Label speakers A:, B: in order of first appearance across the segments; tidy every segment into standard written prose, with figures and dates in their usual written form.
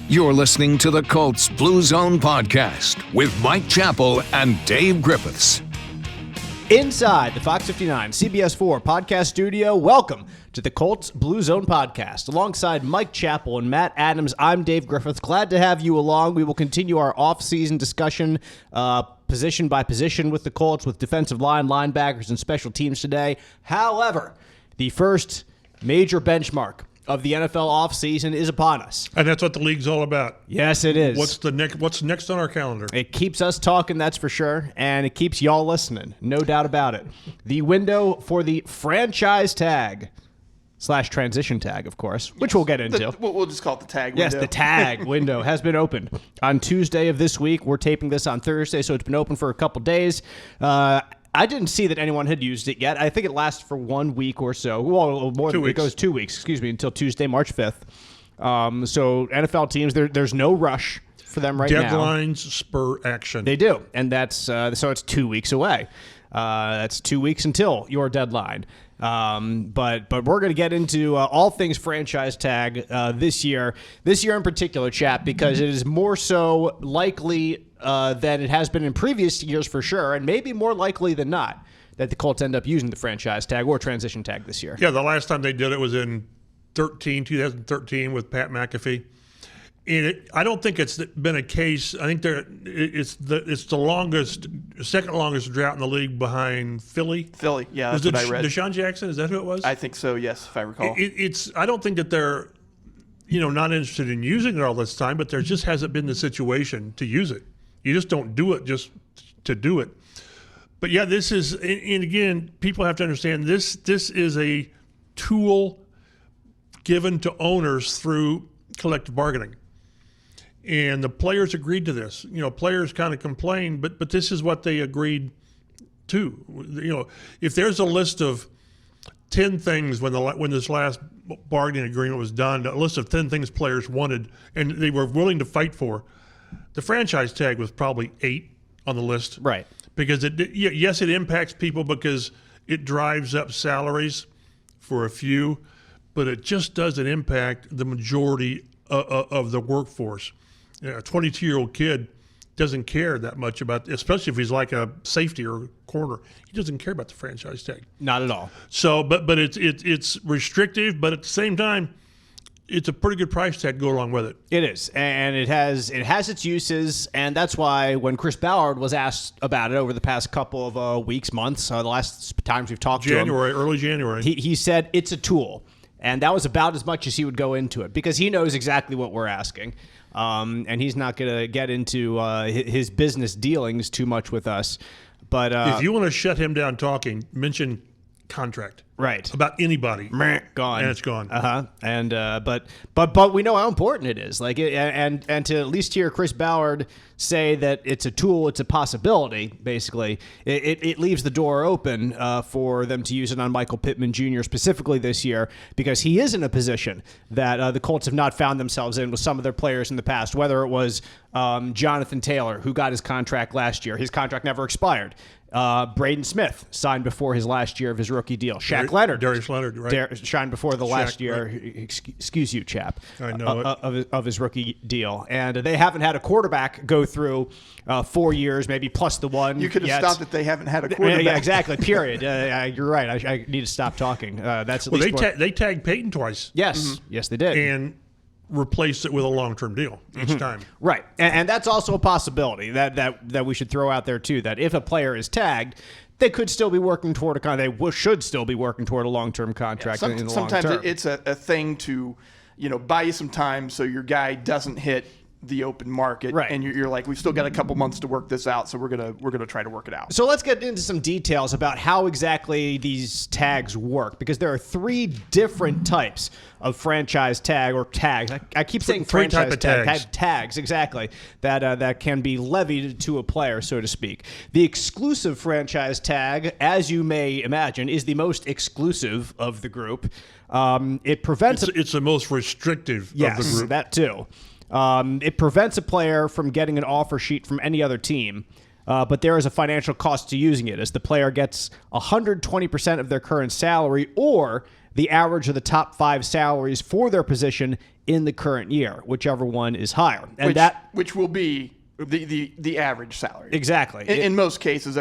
A: You're listening to the Colts Blue Zone Podcast with Mike Chappell and Dave Griffiths.
B: Inside the Fox 59 CBS 4 podcast studio, welcome to the Colts Blue Zone Podcast. Alongside Mike Chappell and Matt Adams, I'm Dave Griffiths. Glad to have you along. We will continue our off-season discussion position by position with the Colts, with defensive line, linebackers, and special teams today. However, the first major benchmark of the NFL offseason is upon us.
C: And that's what the league's all about.
B: Yes, it is.
C: What's next on our calendar?
B: It keeps us talking, that's for sure, and it keeps y'all listening, no doubt about it. The window for the franchise tag / transition tag, of course, which we'll get into.
D: We'll just call it the tag window.
B: Yes, the tag window has been opened on Tuesday of this week. We're taping this on Thursday, so it's been open for a couple days. I didn't see that anyone had used it yet. I think it lasts for 1 week or so. Well, more
C: 2
B: than
C: weeks.
B: It goes 2 weeks, until Tuesday, March 5th. So NFL teams, there's no rush for them right now.
C: Deadlines spur action.
B: They do, and that's so it's 2 weeks away. That's 2 weeks until your deadline. But we're going to get into all things franchise tag this year in particular, Chap, because it is more so likely than it has been in previous years for sure, and maybe more likely than not that the Colts end up using the franchise tag or transition tag this year.
C: Yeah, the last time they did it was in 2013 with Pat McAfee. And I don't think it's been a case. I think it's the longest, second longest drought in the league behind Philly.
D: Yeah, that's what I read.
C: Deshaun Jackson, is that who it was?
D: I think so, yes, if I recall.
C: I don't think that they're, not interested in using it all this time, but there just hasn't been the situation to use it. You just don't do it just to do it. But yeah, this is, and again, people have to understand this is a tool given to owners through collective bargaining. And the players agreed to this. Players kind of complained, but this is what they agreed to. If there's a list of 10 things when this last bargaining agreement was done, a list of 10 things players wanted and they were willing to fight for, the franchise tag was probably 8 on the list.
B: Right.
C: Because it impacts people because it drives up salaries for a few, but it just doesn't impact the majority of the workforce. A 22-year-old kid doesn't care that much about, especially if he's like a safety or a corner. He doesn't care about the franchise tag.
B: Not at all.
C: So, but it's restrictive, but at the same time, it's a pretty good price tag to go along with it.
B: It is, and it has its uses, and that's why when Chris Ballard was asked about it over the past couple of weeks, months, the last times we've talked to him,
C: early January,
B: he said it's a tool, and that was about as much as he would go into it because he knows exactly what we're asking, and he's not going to get into his business dealings too much with us. But
C: if you want to shut him down talking, mention contract.
B: Right.
C: About anybody.
B: Gone.
C: And it's gone.
B: And but we know how important it is. And to at least hear Chris Ballard say that it's a tool, it's a possibility, basically, it leaves the door open for them to use it on Michael Pittman Jr. specifically this year, because he is in a position that the Colts have not found themselves in with some of their players in the past, whether it was Jonathan Taylor, who got his contract last year. His contract never expired. Braden Smith signed before his last year of his rookie deal. Shaq Leonard.
C: Darius Leonard, right?
B: Signed before the last year, right. Excuse you, Chap.
C: I know
B: of his rookie deal. And they haven't had a quarterback go through 4 years, maybe plus the one.
D: You could have
B: yet.
D: stopped it. They haven't had a quarterback.
B: Yeah, exactly, period. You're right. I need to stop talking. That's at least
C: they tagged Peyton twice.
B: Yes, yes, they did.
C: And replace it with a long-term deal each time.
B: Right. And that's also a possibility that we should throw out there, too, that if a player is tagged, they could still be working toward should still be working toward a long-term contract in the long term.
D: Sometimes it's a thing to, buy you some time so your guy doesn't hit the open market,
B: right.
D: And you're like, we've still got a couple months to work this out, so we're gonna try to work it out.
B: So let's get into some details about how exactly these tags work, because there are 3 different types of franchise tag or tags. I keep saying franchise tag. Tags, exactly, that can be levied to a player, so to speak. The exclusive franchise tag, as you may imagine, is the most exclusive of the group. It prevents
C: it's the most restrictive of the group.
B: Yes, that too. It prevents a player from getting an offer sheet from any other team, but there is a financial cost to using it, as the player gets 120% of their current salary, or the average of the top 5 salaries for their position in the current year, whichever one is higher. And
D: which will be the average salary.
B: Exactly.
D: In most cases,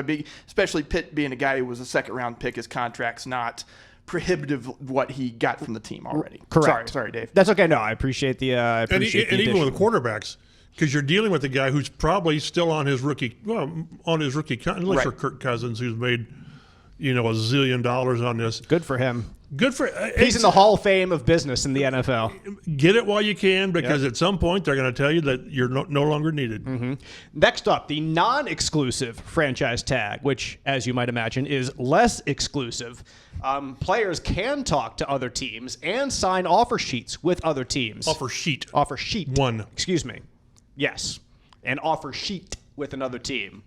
D: especially Pitt being a guy who was a second-round pick, his contract's not prohibitive what he got from the team already.
B: Correct.
D: Sorry, Dave.
B: That's okay. No, I appreciate the
C: and even with the quarterbacks, because you're dealing with a guy who's probably still on his rookie unless you're Kirk Cousins, who's made $1 zillion on this.
B: Good for him.
C: He's
B: in the Hall of Fame of business in the NFL.
C: Get it while you can, because at some point they're going to tell you that you're no longer needed.
B: Mm-hmm. Next up, the non-exclusive franchise tag, which, as you might imagine, is less exclusive. Players can talk to other teams and sign offer sheets with other teams.
C: Offer sheet.
B: One. Excuse me. Yes. An offer sheet with another team.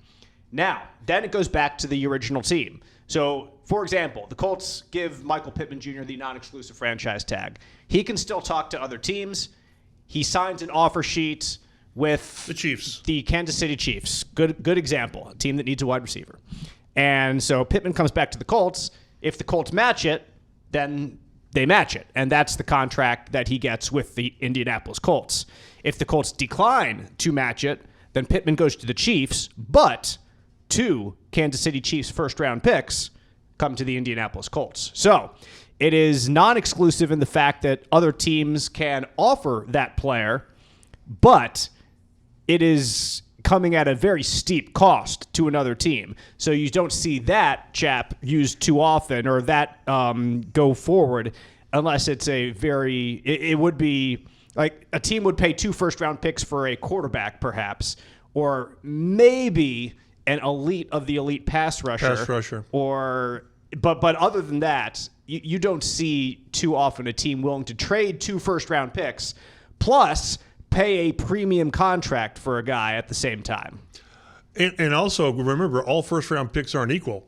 B: Now, then it goes back to the original team. So, for example, the Colts give Michael Pittman Jr. the non-exclusive franchise tag. He can still talk to other teams. He signs an offer sheet with
C: the Chiefs,
B: the Kansas City Chiefs. Good example, a team that needs a wide receiver. And so Pittman comes back to the Colts. If the Colts match it, then they match it. And that's the contract that he gets with the Indianapolis Colts. If the Colts decline to match it, then Pittman goes to the Chiefs, but 2 Kansas City Chiefs first-round picks come to the Indianapolis Colts. So it is non-exclusive in the fact that other teams can offer that player, but it is coming at a very steep cost to another team. So you don't see that chap used too often, or that go forward, unless it's it would be like a team would pay 2 first-round picks for a quarterback, perhaps, or maybe an elite of the elite pass rusher. But other than that, you don't see too often a team willing to trade 2 first-round picks plus pay a premium contract for a guy at the same time.
C: And also, remember, all first-round picks aren't equal.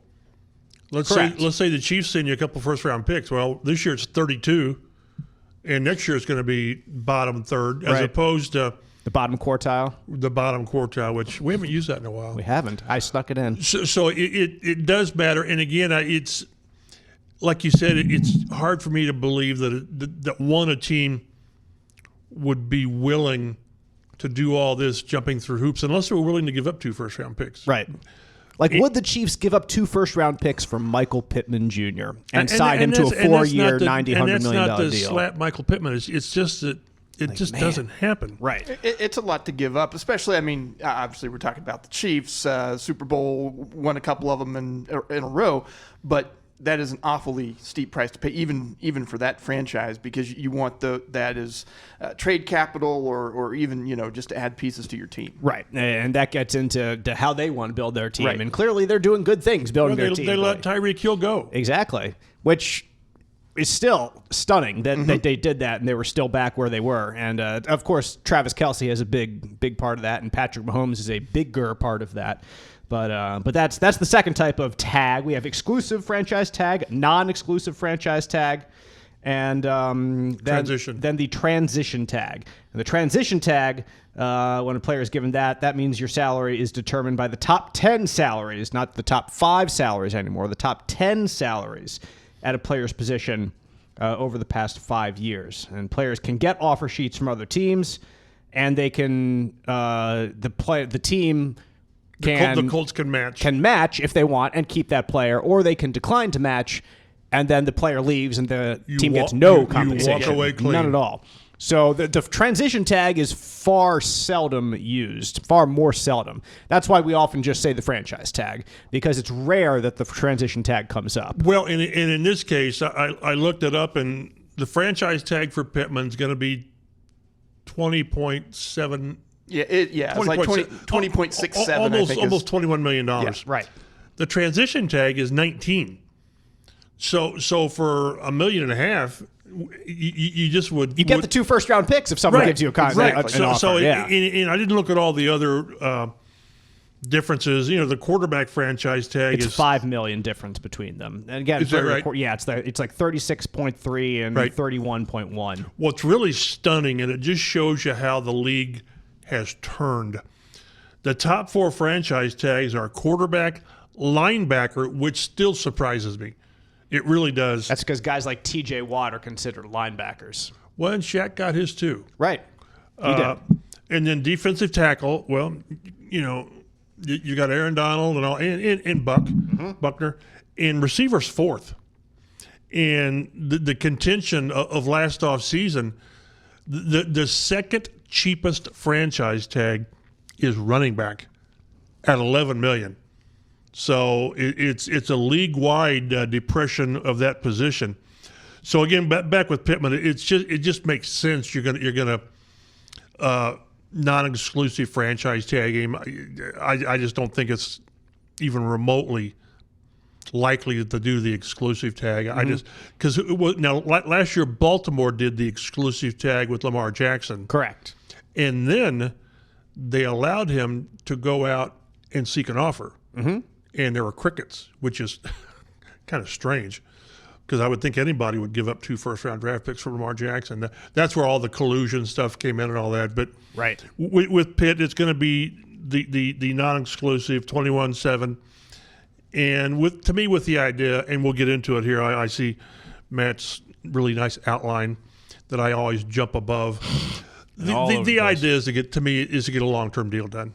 C: Let's say the Chiefs send you a couple first-round picks. Well, this year it's 32, and next year it's going to be bottom third, as opposed to
B: the bottom quartile.
C: The bottom quartile, which we haven't used that in a while.
B: We haven't. I snuck it in.
C: So it does matter. And again, it's like you said, it's hard for me to believe that a team would be willing to do all this jumping through hoops unless they were willing to give up 2 first-round picks.
B: Right. Would the Chiefs give up 2 first-round picks for Michael Pittman Jr. and sign him to a 4-year, $90-100 million deal?
C: And that's not to slap Michael Pittman. It's just that it doesn't happen.
B: Right.
D: It's a lot to give up, especially, obviously we're talking about the Chiefs. Super Bowl, won a couple of them in a row, but that is an awfully steep price to pay, even for that franchise, because you want that as trade capital or even just to add pieces to your team.
B: Right, and that gets into how they want to build their team,
D: right.
B: And clearly they're doing good things building their team.
C: They let Tyreek Hill go.
B: Exactly, which is still stunning that they did that and they were still back where they were. And of course, Travis Kelce has a big part of that, and Patrick Mahomes is a bigger part of that. But that's the second type of tag. We have exclusive franchise tag, non-exclusive franchise tag, and then the transition tag. And the transition tag, when a player is given that means your salary is determined by the top 10 salaries, not the top 5 salaries anymore, the top 10 salaries at a player's position over the past 5 years. And players can get offer sheets from other teams, and they can the team.
C: The Colts can
B: match if they want and keep that player, or they can decline to match, and then the player leaves and the team gets no compensation.
C: You walk away clean.
B: None at all. So the transition tag is far more seldom used. That's why we often just say the franchise tag, because it's rare that the transition tag comes up.
C: Well, and in this case, I looked it up, and the franchise tag for Pittman is going to be 20.7.
D: It's like 20.67.
C: Almost $21 million.
B: Yeah, right.
C: The transition tag is 19. So for $1.5 million, you just would
B: get the 2 first-round picks if someone gives you a contract.
C: And I didn't look at all the other differences. The quarterback franchise tag
B: it's
C: is
B: $5 million difference between them. And again,
C: is that right?
B: It's like 36.3 and 31.1.
C: What's really stunning, and it just shows you how the league has turned. The top 4 franchise tags are quarterback, linebacker, which still surprises me. It really does.
B: That's because guys like T.J. Watt are considered linebackers.
C: Well, and Shaq got his too.
B: Right. He did.
C: And then defensive tackle, well, you got Aaron Donald and all, and Buckner, and receivers fourth. And the contention of last off season, the second cheapest franchise tag is running back at $11 million. So it's a league-wide depression of that position. So again, back with Pittman, it just makes sense. You're gonna non-exclusive franchise tag him. I just don't think it's even remotely likely to do the exclusive tag. I just because last year Baltimore did the exclusive tag with Lamar Jackson.
B: Correct.
C: And then they allowed him to go out and seek an offer. And there were crickets, which is kind of strange because I would think anybody would give up 2 first-round draft picks for Lamar Jackson. That's where all the collusion stuff came in and all that. But
B: right.
C: with Pitt, it's going to be the non-exclusive 21-7. And with the idea, and we'll get into it here, I see Matt's really nice outline that I always jump above. The idea is to get a long-term deal done.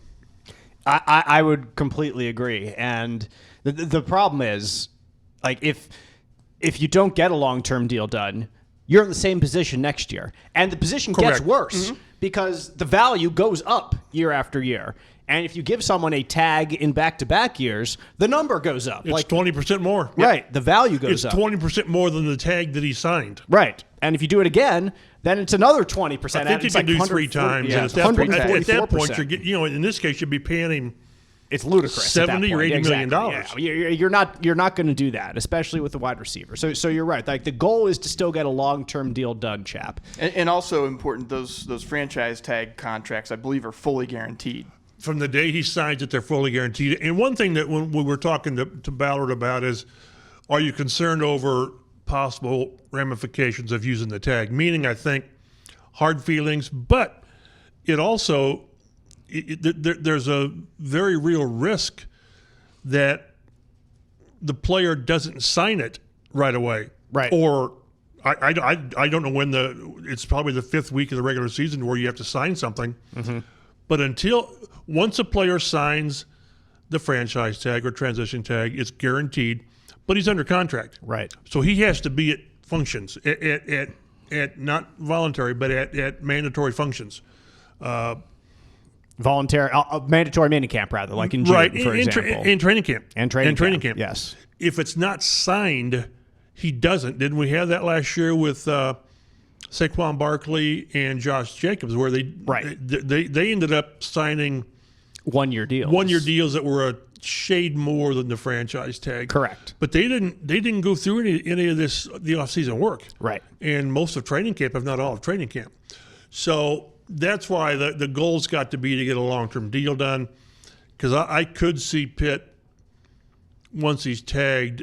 B: I would completely agree. And the problem is, like, if you don't get a long-term deal done, you're in the same position next year. And the position gets worse because the value goes up year after year. And if you give someone a tag in back-to-back years, the number goes up.
C: It's 20% more.
B: Right. The value goes up.
C: It's 20% more than the tag that he signed.
B: Right. And if you do it again, then it's another 20%.
C: I think you can do 3 times.
B: Yeah,
C: and at that point, in this case, you'd be paying him
B: it's ludicrous.
C: $70 or $80 million.
B: Yeah. You're not going to do that, especially with the wide receiver. So you're right. Like the goal is to still get a long-term deal done, Chap.
D: And also important, those franchise tag contracts, I believe, are fully guaranteed.
C: From the day he signs it, they're fully guaranteed. And one thing that when we were talking to Ballard about is, are you concerned over possible ramifications of using the tag? Meaning, I think, hard feelings, but it also there's a very real risk that the player doesn't sign it right away.
B: Right.
C: Or I don't know when it's probably the 5th week of the regular season where you have to sign something. But once a player signs the franchise tag or transition tag, it's guaranteed, but he's under contract.
B: Right.
C: So he has to be at functions, at not voluntary, but at mandatory functions.
B: Voluntary, mandatory minicamp, rather, like in June, for example.
C: In training camp.
B: And training camp.
C: Yes. If it's not signed, he doesn't. Didn't we have that last year with Saquon Barkley and Josh Jacobs, where they ended up signing
B: 1-year deals.
C: 1-year deals that were a shade more than the franchise tag.
B: Correct.
C: But they didn't go through any of the offseason work.
B: Right.
C: And most of training camp, if not all of training camp. So that's why the goal's got to be to get a long-term deal done, because I could see Pitt, once he's tagged,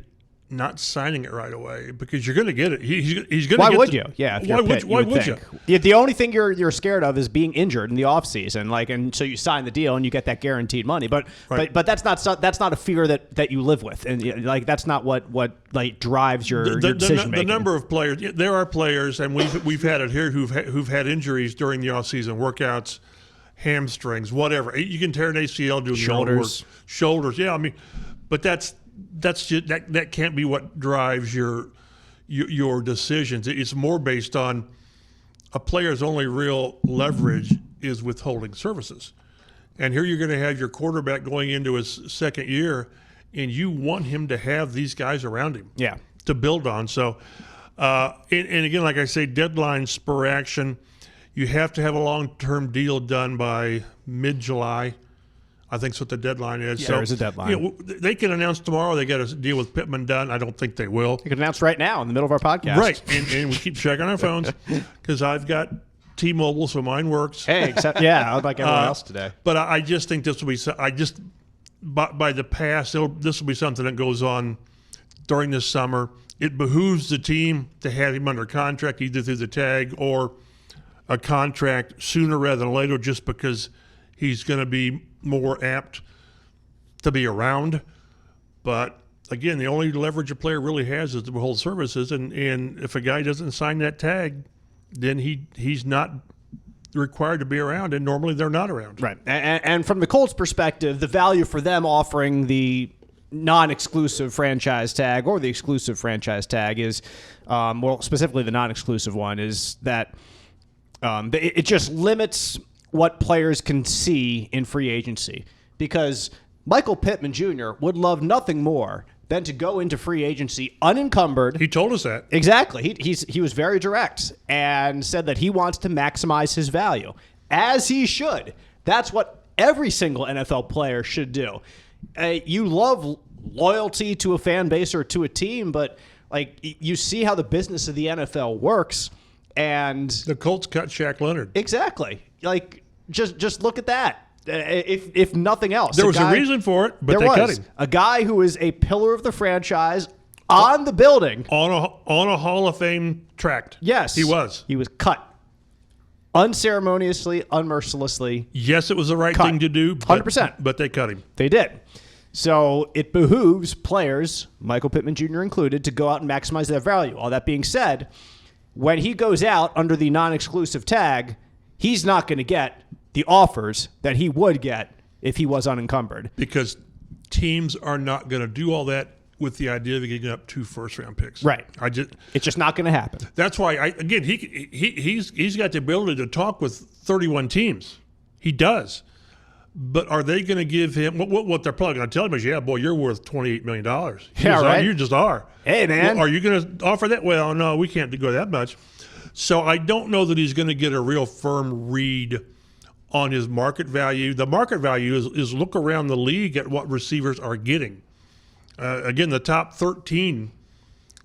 C: not signing it right away, because you're going to get it. He's going to get
B: Why would you? Yeah. If you're Pitt,
C: why would you?
B: Yeah, the only thing you're scared of is being injured in the offseason, and so you sign the deal and you get that guaranteed money. But that's not a fear that you live with, and like that's not what drives your decision making.
C: The number of players, there are players, and we've had it here who've had injuries during the offseason workouts, hamstrings, whatever. You can tear an ACL doing shoulders. Yeah, I mean, but that can't be what drives your decisions. It's more based on a player's only real leverage is withholding services. And here you're going to have your quarterback going into his second year, and you want him to have these guys around him to build on. So, and again, like I say, deadline spur action. You have to have a long-term deal done by mid-July. I think that's what the deadline is.
B: Yeah, there is a deadline.
C: They can announce tomorrow they got a deal with Pittman done. I don't think they will.
B: They can announce right now in the middle of our podcast.
C: Right, and we keep checking our phones because I've got T-Mobile, so mine works.
B: Hey, except like everyone else today.
C: But I just think this will be. By the past, this will be something that goes on during this summer. It behooves the team to have him under contract, either through the tag or a contract sooner rather than later, just because he's going to be more apt to be around. But again, the only leverage a player really has is the whole services, and if a guy doesn't sign that tag, then he's not required to be around, and normally they're not around.
B: Right. And from the Colts' perspective, the value for them offering the non-exclusive franchise tag or the exclusive franchise tag is, well, specifically the non-exclusive one, is that it just limits what players can see in free agency, because Michael Pittman Jr. would love nothing more than to go into free agency unencumbered.
C: He told us that.
B: Exactly. He was very direct and said that he wants to maximize his value, as he should. That's what every single NFL player should do. You love loyalty to a fan base or to a team, but like you see how the business of the NFL works, and
C: the Colts cut Shaq Leonard.
B: Exactly. Like just look at that. If nothing else,
C: there was a reason for it, but they cut him.
B: A guy who is a pillar of the franchise on the building,
C: on a Hall of Fame tract.
B: Yes,
C: he was
B: cut unceremoniously, unmercilessly.
C: Yes, it was the right thing to do.
B: 100%.
C: But they cut him.
B: They did. So it behooves players, Michael Pittman Jr. included, to go out and maximize their value. All that being said, when he goes out under the non-exclusive tag, he's not going to get the offers that he would get if he was unencumbered.
C: Because teams are not going to do all that with the idea of getting up 2 first-round picks.
B: Right. It's just not going to happen.
C: That's why, he's got the ability to talk with 31 teams. He does. But are they going to give him what they're probably going to tell him is, yeah, boy, you're worth $28 million.
B: Right.
C: You just are.
B: Hey, man.
C: Well, are you going to offer that? Well, no, we can't go that much. So I don't know that he's going to get a real firm read on his market value. The market value is look around the league at what receivers are getting. Again, the top 13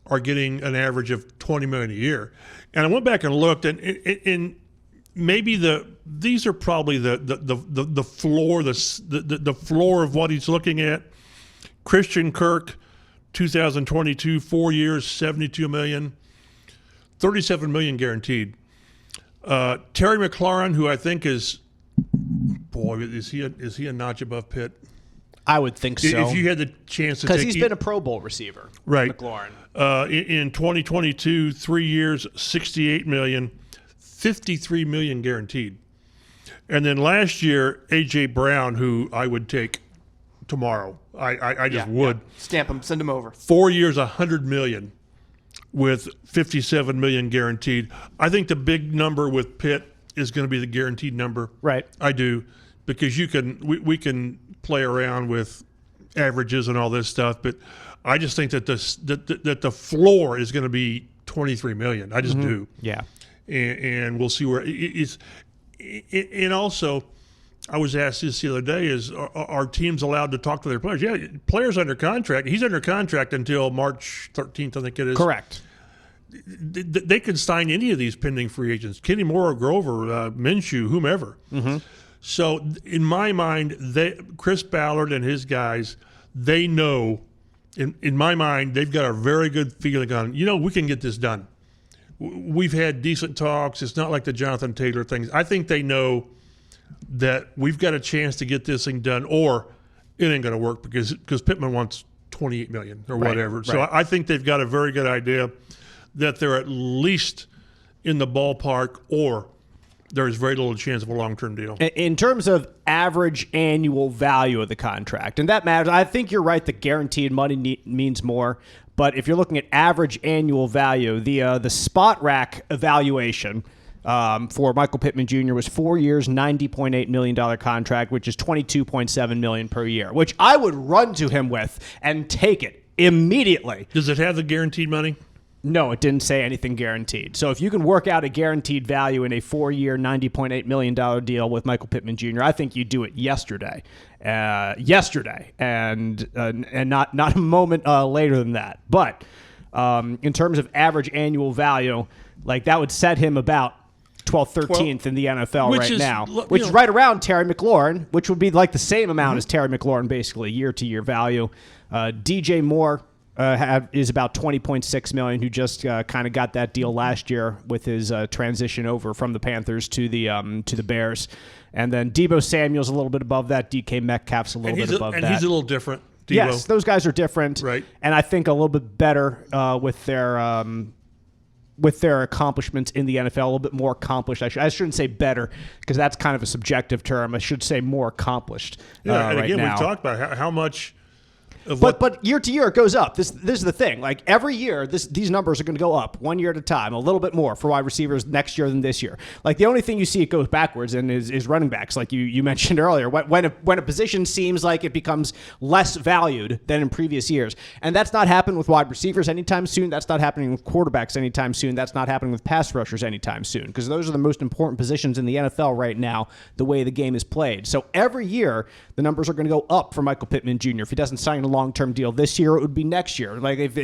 C: are getting an average of $20 million a year. And I went back and looked, and maybe these are probably the floor, the floor of what he's looking at. Christian Kirk, 2022, 4 years, $72 million, $37 million guaranteed. Terry McLaurin, who I think is he a notch above Pitt?
B: I would think so.
C: If you had the chance to take,
B: because he's been a Pro Bowl receiver,
C: right?
B: McLaurin.
C: In 2022, 3 years, $68 million, $53 million guaranteed. And then last year, A.J. Brown, who I would take tomorrow. I just would.
D: Yeah. Stamp him, send him over.
C: 4 years, $100 million with $57 million guaranteed. I think the big number with Pitt is going to be the guaranteed number.
B: Right.
C: I do, because we can play around with averages and all this stuff, but I just think that that the floor is going to be $23 million. I just do.
B: Yeah.
C: And we'll see where it's. And also, I was asked this the other day: are teams allowed to talk to their players? Yeah, players under contract. He's under contract until March 13th, I think it is.
B: Correct.
C: They can sign any of these pending free agents: Kenny Moore, Grover, Minshew, whomever. Mm-hmm. So, in my mind, Chris Ballard and his guys, they know. In my mind, they've got a very good feeling on. We can get this done. We've had decent talks. It's not like the Jonathan Taylor things. I think they know that we've got a chance to get this thing done, or it ain't going to work because Pittman wants $28 million or whatever. So I think they've got a very good idea that they're at least in the ballpark, or there's very little chance of a long-term deal.
B: In terms of average annual value of the contract, and that matters, I think you're right that guaranteed money means more. But if you're looking at average annual value, the spot rack evaluation for Michael Pittman Jr. was 4 years, $90.8 million contract, which is $22.7 million per year, which I would run to him with and take it immediately.
C: Does it have the guaranteed money?
B: No, it didn't say anything guaranteed. So if you can work out a guaranteed value in a 4-year, $90.8 million deal with Michael Pittman Jr., I think you do it yesterday, and not a moment later than that. But in terms of average annual value, like that would set him about 12th, 13th in the NFL now, which is right around Terry McLaurin, which would be like the same amount as Terry McLaurin, basically year-to-year value. DJ Moore is about $20.6 million, who just kind of got that deal last year with his transition over from the Panthers to the Bears. And then Deebo Samuel's a little bit above that. DK Metcalf's a little bit above that.
C: And he's a little different. Devo.
B: Yes, those guys are different.
C: Right.
B: And I think a little bit better with their accomplishments in the NFL, a little bit more accomplished. I shouldn't say better because that's kind of a subjective term. I should say more accomplished
C: Yeah, and
B: right
C: again,
B: now.
C: we talked about how much of
B: But year to year, it goes up. This is the thing. Like every year, these numbers are going to go up 1 year at a time, a little bit more for wide receivers next year than this year. Like the only thing you see it goes backwards in is running backs, like you mentioned earlier. When a position seems like it becomes less valued than in previous years, and that's not happening with wide receivers anytime soon. That's not happening with quarterbacks anytime soon. That's not happening with pass rushers anytime soon, because those are the most important positions in the NFL right now, the way the game is played. So every year, the numbers are going to go up for Michael Pittman Jr. If he doesn't sign a long-term deal this year, it would be next year. Like if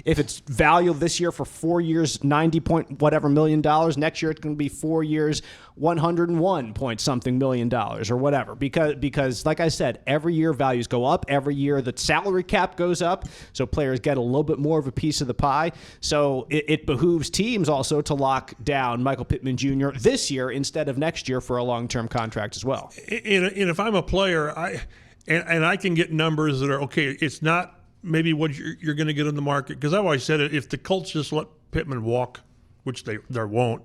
B: it's valued this year for 4 years, 90 point whatever million dollars, next year it's going to be 4 years, 101 point something million dollars or whatever. Because like I said, every year values go up. Every year the salary cap goes up, so players get a little bit more of a piece of the pie. So it behooves teams also to lock down Michael Pittman Jr. this year instead of next year for a long-term contract as well.
C: And if I'm a player, I can get numbers that are okay. It's not maybe what you're going to get in the market, because I've always said it. If the Colts just let Pittman walk, which they won't,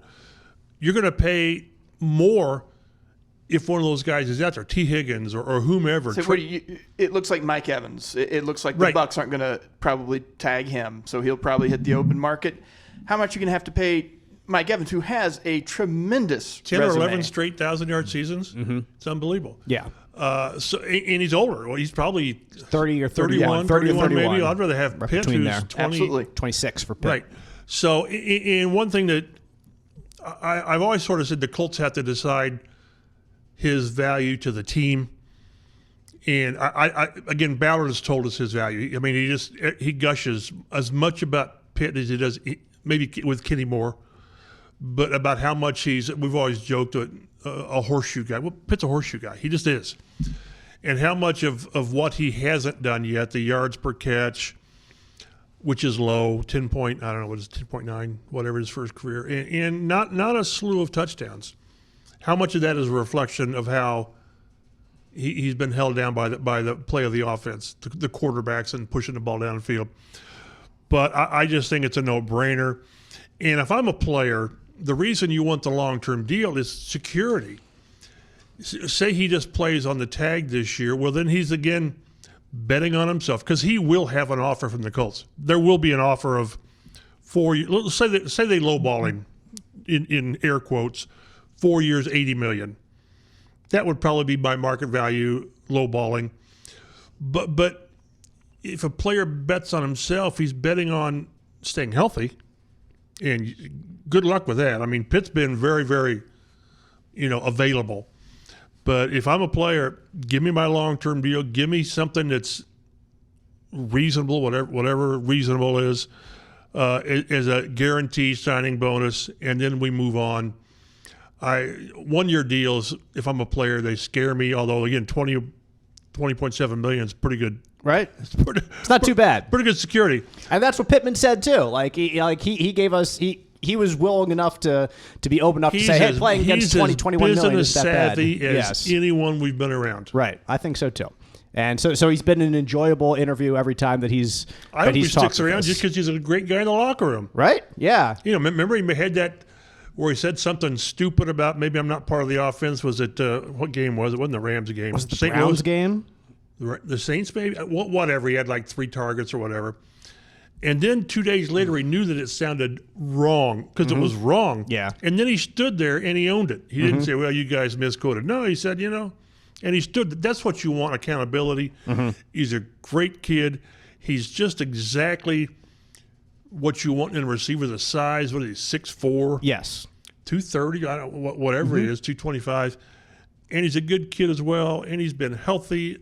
C: you're going to pay more if one of those guys is out there, T. Higgins or whomever.
D: So it looks like Mike Evans. It looks like the Bucs aren't going to probably tag him, so he'll probably hit the open market. How much are you going to have to pay Mike Evans, who has a tremendous
C: 10
D: resume?
C: or 11 straight 1,000-yard seasons? Mm-hmm. It's unbelievable.
B: Yeah.
C: And he's older. Well, he's probably
B: 30 or 31,
C: 31 maybe. I'd rather have
B: right
C: Pitt,
B: between
C: who's
B: there.
C: 20.
D: Absolutely.
B: 26 for Pitt.
C: Right. So, and one thing that I've always sort of said, the Colts have to decide his value to the team. And I again, Ballard has told us his value. I mean, he gushes as much about Pitt as he does, maybe with Kenny Moore, but about how much we've always joked that a horseshoe guy. Well, Pitt's a horseshoe guy. He just is. And how much of what he hasn't done yet, the yards per catch, which is low, 10.9, whatever his first career, and not a slew of touchdowns. How much of that is a reflection of how he's been held down by the play of the offense, the quarterbacks, and pushing the ball down the field. But I just think it's a no-brainer. And if I'm a player, the reason you want the long-term deal is security. Say he just plays on the tag this year, well, then he's again betting on himself, because he will have an offer from the Colts. There will be an offer of 4 years. Let's say they lowball him, in air quotes, 4 years, $80 million. That would probably be by market value lowballing. But if a player bets on himself, he's betting on staying healthy. And good luck with that. I mean, Pitt's been very, very, available. But if I'm a player, give me my long-term deal. Give me something that's reasonable, whatever reasonable is, as a guaranteed signing bonus, and then we move on. 1 year deals, if I'm a player, they scare me. Although again, $20.7 million is pretty good.
B: Right, it's not too bad.
C: Pretty good security,
B: and that's what Pittman said too. Like he gave us he was willing enough to be open enough to say, hey, playing against 21 million is that bad.
C: He's as savvy as anyone we've been around.
B: Right, I think so too. And so he's been an enjoyable interview every time that he's.
C: I hope he sticks around just because he's a great guy in the locker room.
B: Right? Yeah.
C: Remember he had that where he said something stupid about maybe I'm not part of the offense. Was it what game was it? It wasn't the Rams game.
B: Was it the Browns game?
C: The Saints, maybe? Whatever. He had like 3 targets or whatever. And then 2 days later, he knew that it sounded wrong because it was wrong.
B: Yeah.
C: And then he stood there and he owned it. He didn't say, well, you guys misquoted. No, he said, and he stood. That's what you want, accountability. He's a great kid. He's just exactly what you want in a receiver, the size. What is he, 6'4"?
B: Yes.
C: 230, whatever he is, 225. And he's a good kid as well, and he's been healthy.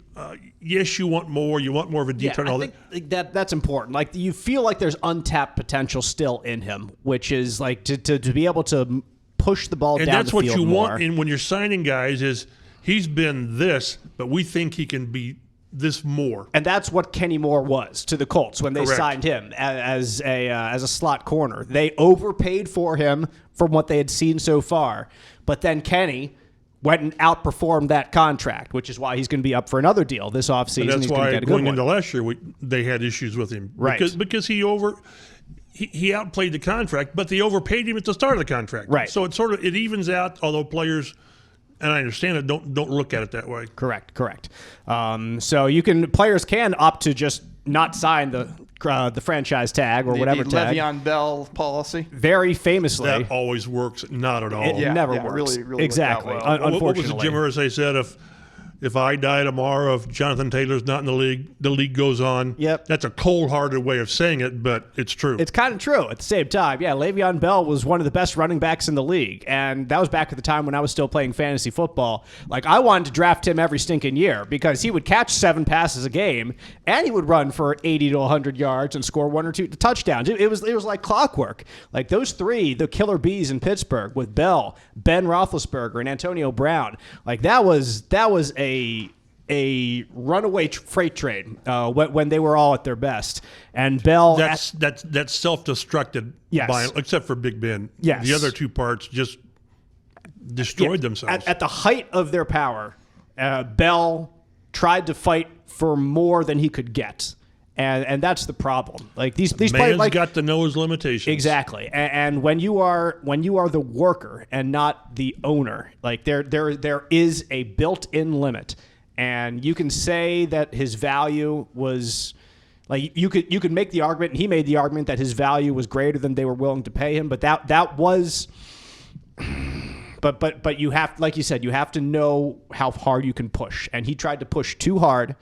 C: Yes, you want more. You want more of a deep turn.
B: I think that's important. Like, you feel like there's untapped potential still in him, which is like to be able to push the ball down the field more. And that's what you want.
C: And when you're signing guys, is he's been this, but we think he can be this more.
B: And that's what Kenny Moore was to the Colts when they signed him as a slot corner. They overpaid for him from what they had seen so far, but then Kenny went and outperformed that contract, which is why he's going to be up for another deal this offseason.
C: And that's
B: he's
C: why
B: get a
C: going
B: good
C: into
B: one.
C: last year, they had issues with him.
B: Right.
C: Because he outplayed the contract, but they overpaid him at the start of the contract.
B: Right.
C: So it evens out, although players, and I understand it, don't look at it that way.
B: Correct. So players can opt to just not sign the franchise tag or whatever
D: the
B: tag.
D: Le'Veon Bell policy.
B: Very famously,
C: That always works not at all.
B: it never works.
D: Really
B: exactly.
D: worked out well.
C: What was
B: Unfortunately,
C: it Jim Irsay said? If I die tomorrow, if Jonathan Taylor's not in the league goes on.
B: Yep.
C: That's a cold-hearted way of saying it, but it's true.
B: It's kind of true at the same time. Yeah, Le'Veon Bell was one of the best running backs in the league, and that was back at the time when I was still playing fantasy football. Like, I wanted to draft him every stinking year because he would catch 7 passes a game, and he would run for 80 to 100 yards and score 1 or 2 touchdowns. It was like clockwork. Like, those three, the killer bees in Pittsburgh with Bell, Ben Roethlisberger, and Antonio Brown, like that was a runaway freight train when they were all at their best. And Bell...
C: That's self-destructed,
B: Yes.
C: Except for Big Ben.
B: Yes.
C: The other two parts just destroyed themselves.
B: At the height of their power, Bell tried to fight for more than he could get. And that's the problem. Like these players
C: got to know his limitations.
B: Exactly. And when you are the worker and not the owner, like there is a built-in limit. And you can say that his value was, like, you could make the argument, and he made the argument that his value was greater than they were willing to pay him. But that was, but you have, like you said, you have to know how hard you can push. And he tried to push too hard.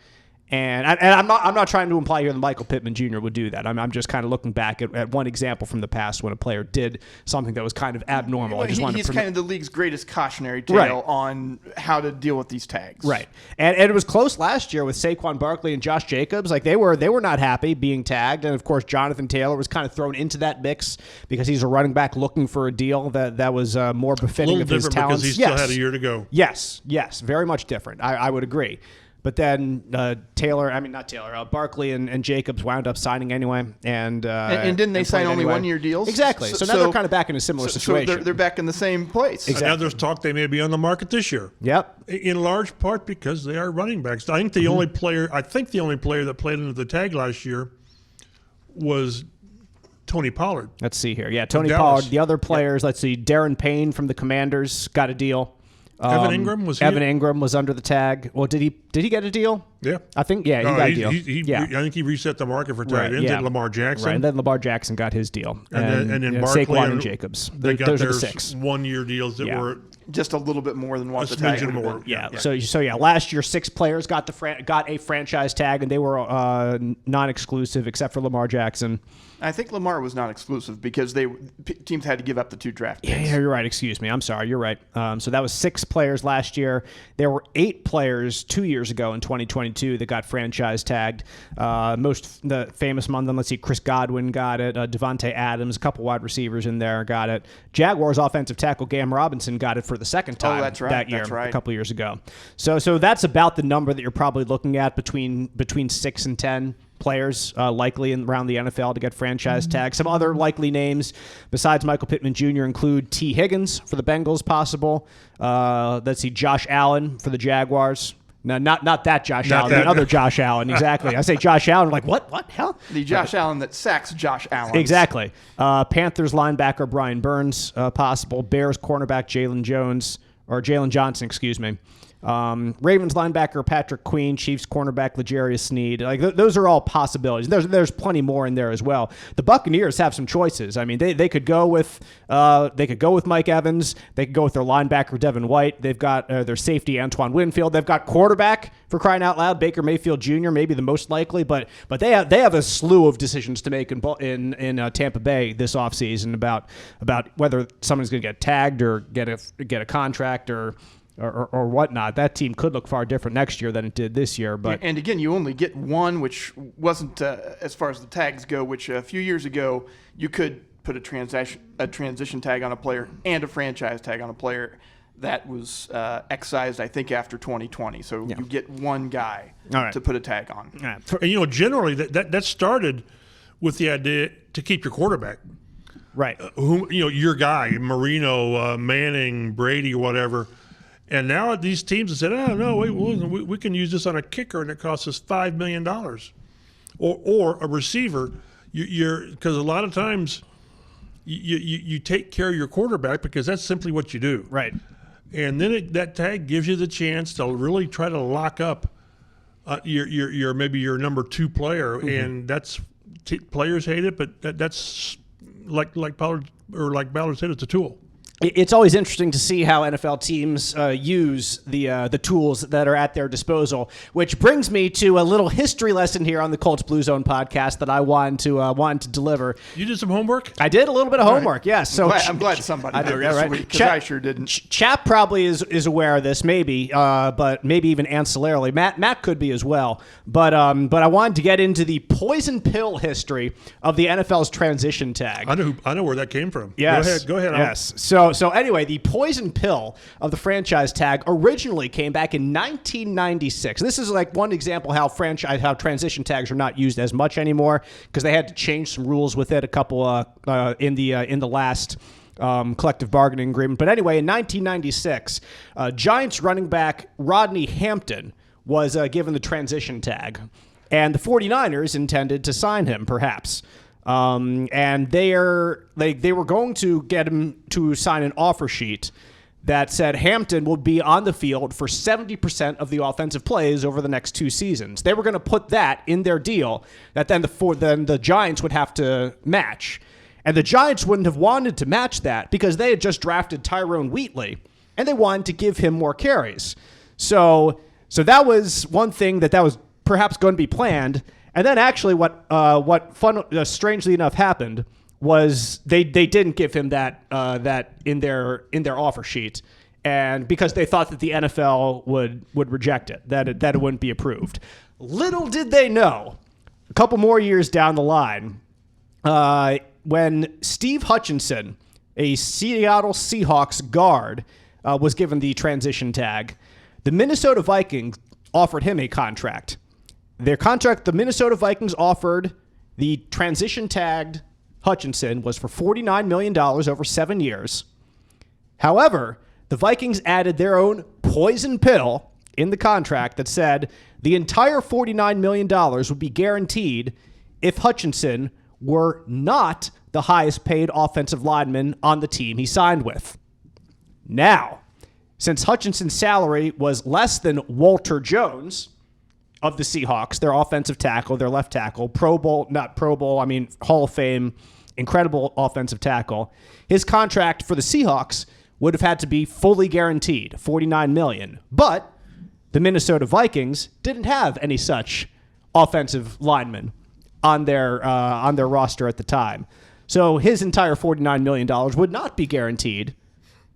B: And I'm not trying to imply here that Michael Pittman Jr. would do that. I'm just kind of looking back at one example from the past when a player did something that was kind of abnormal.
D: Well, he's kind of the league's greatest cautionary tale
B: Right.
D: on how to deal with these tags.
B: Right. And it was close last year with Saquon Barkley and Josh Jacobs. Like they were not happy being tagged. And of course, Jonathan Taylor was kind of thrown into that mix because he's a running back looking for a deal that was more befitting of his talents.
C: Because he still had a year to go.
B: Yes, very much different. I would agree. But then Barkley and Jacobs wound up signing anyway. And
D: didn't they sign only 1-year deals?
B: Exactly. So now they're kind of back in a similar situation.
D: So they're back in the same place.
B: Exactly.
C: And now there's talk they may be on the market this year.
B: Yep.
C: In large part because they are running backs. I think the only player that played under the tag last year was Tony Pollard.
B: Let's see here. Yeah, Tony
C: Dallas.
B: Pollard. The other players, let's see, Darren Payne from the Commanders got a deal.
C: Evan Ingram was
B: Evan Ingram was under the tag. Well, did he get a deal?
C: Yeah,
B: I think he got a deal.
C: I think he reset the market for tight ends.
B: yeah.
C: And Lamar Jackson,
B: Right, and then Lamar Jackson got his deal,
D: Mm-hmm.
C: and then Barkley
B: Saquon and Jacobs.
C: They got
B: Those are
C: their
B: the 6
C: 1-year deals that were
D: just a little bit more than what
C: a
D: the tag
C: smidgen
D: would have
C: more.
D: been.
B: Yeah. So last year 6 players got a franchise tag, and they were non-exclusive except for Lamar Jackson.
D: I think Lamar was not exclusive because teams had to give up the 2 draft picks.
B: Yeah, you're right. Excuse me. I'm sorry. You're right. So that was 6 players last year. There were 8 players 2 years ago in 2022 that got franchise tagged. The famous among them, let's see, Chris Godwin got it. Devontae Adams, a couple wide receivers in there got it. Jaguars offensive tackle Cam Robinson got it for the second time that year, a couple years ago. So that's about the number that you're probably looking at between 6 and 10 players likely around the NFL to get franchise tags. Some other likely names besides Michael Pittman Jr. include T. Higgins for the Bengals, possible. Let's see, Josh Allen for the Jaguars. No, not that Josh Allen, the other Josh Allen. Exactly. I say Josh Allen, I'm like, what hell?
D: The Josh Allen that sacks Josh Allen.
B: Exactly. Panthers linebacker Brian Burns, possible. Bears cornerback Jalen Johnson, excuse me. Ravens linebacker Patrick Queen, Chiefs cornerback L'Jarius Sneed. Like those are all possibilities. There's plenty more in there as well. The Buccaneers have some choices. I mean, they could go with Mike Evans. They could go with their linebacker Devin White. They've got their safety Antoine Winfield. They've got quarterback, for crying out loud, Baker Mayfield Jr. maybe the most likely, but they have a slew of decisions to make in Tampa Bay this offseason about whether someone's going to get tagged or get a contract or whatnot. That team could look far different next year than it did this year. But
D: and again, you only get one, which wasn't as far as the tags go. Which a few years ago you could put a transition tag on a player and a franchise tag on a player. That was excised, I think, after 2020. So you get one guy to put a tag on.
C: And, generally that started with the idea to keep your quarterback.
B: Right.
C: Your guy, Marino, Manning, Brady, whatever. And now these teams have said, oh, no, wait, we can use this on a kicker, and it costs us $5 million. Or a receiver, because a lot of times you take care of your quarterback because that's simply what you do.
B: Right.
C: And then that tag gives you the chance to really try to lock up your maybe your number 2 player, and that's players hate it, but that's like Ballard said, it's a tool.
B: It's always interesting to see how NFL teams use the tools that are at their disposal, which brings me to a little history lesson here on the Colts Blue Zone podcast that I wanted to deliver.
C: You did some homework?
B: I did a little bit of homework, yes. So
D: I'm glad somebody did this week, because I sure didn't.
B: Chap probably is aware of this, maybe, but maybe even ancillarily. Matt could be as well. But I wanted to get into the poison pill history of the NFL's transition tag.
C: I know where that came from.
B: Yes.
C: Go ahead.
B: Yes. So anyway, the poison pill of the franchise tag originally came back in 1996. This is like one example how transition tags are not used as much anymore because they had to change some rules with it a couple in the last collective bargaining agreement. But anyway, in 1996, Giants running back Rodney Hampton was given the transition tag, and the 49ers intended to sign him, perhaps. And they were going to get him to sign an offer sheet that said Hampton would be on the field for 70% of the offensive plays over the next 2 seasons. They were going to put that in their deal that then the Giants would have to match. And the Giants wouldn't have wanted to match that because they had just drafted Tyrone Wheatley, and they wanted to give him more carries. So that was one thing that was perhaps going to be planned. And then actually what strangely enough happened was they didn't give him that in their offer sheet, and because they thought that the NFL would reject it, that it wouldn't be approved. Little did they know, a couple more years down the line, when Steve Hutchinson, a Seattle Seahawks guard, was given the transition tag, the Minnesota Vikings offered him a contract. Their contract, the Minnesota Vikings offered the transition tagged Hutchinson, was for $49 million over 7 years. However, the Vikings added their own poison pill in the contract that said the entire $49 million would be guaranteed if Hutchinson were not the highest paid offensive lineman on the team he signed with. Now, since Hutchinson's salary was less than Walter Jones of the Seahawks, their offensive tackle, their left tackle, Hall of Fame, incredible offensive tackle. His contract for the Seahawks would have had to be fully guaranteed, $49 million. But the Minnesota Vikings didn't have any such offensive linemen on their roster at the time. So his entire $49 million would not be guaranteed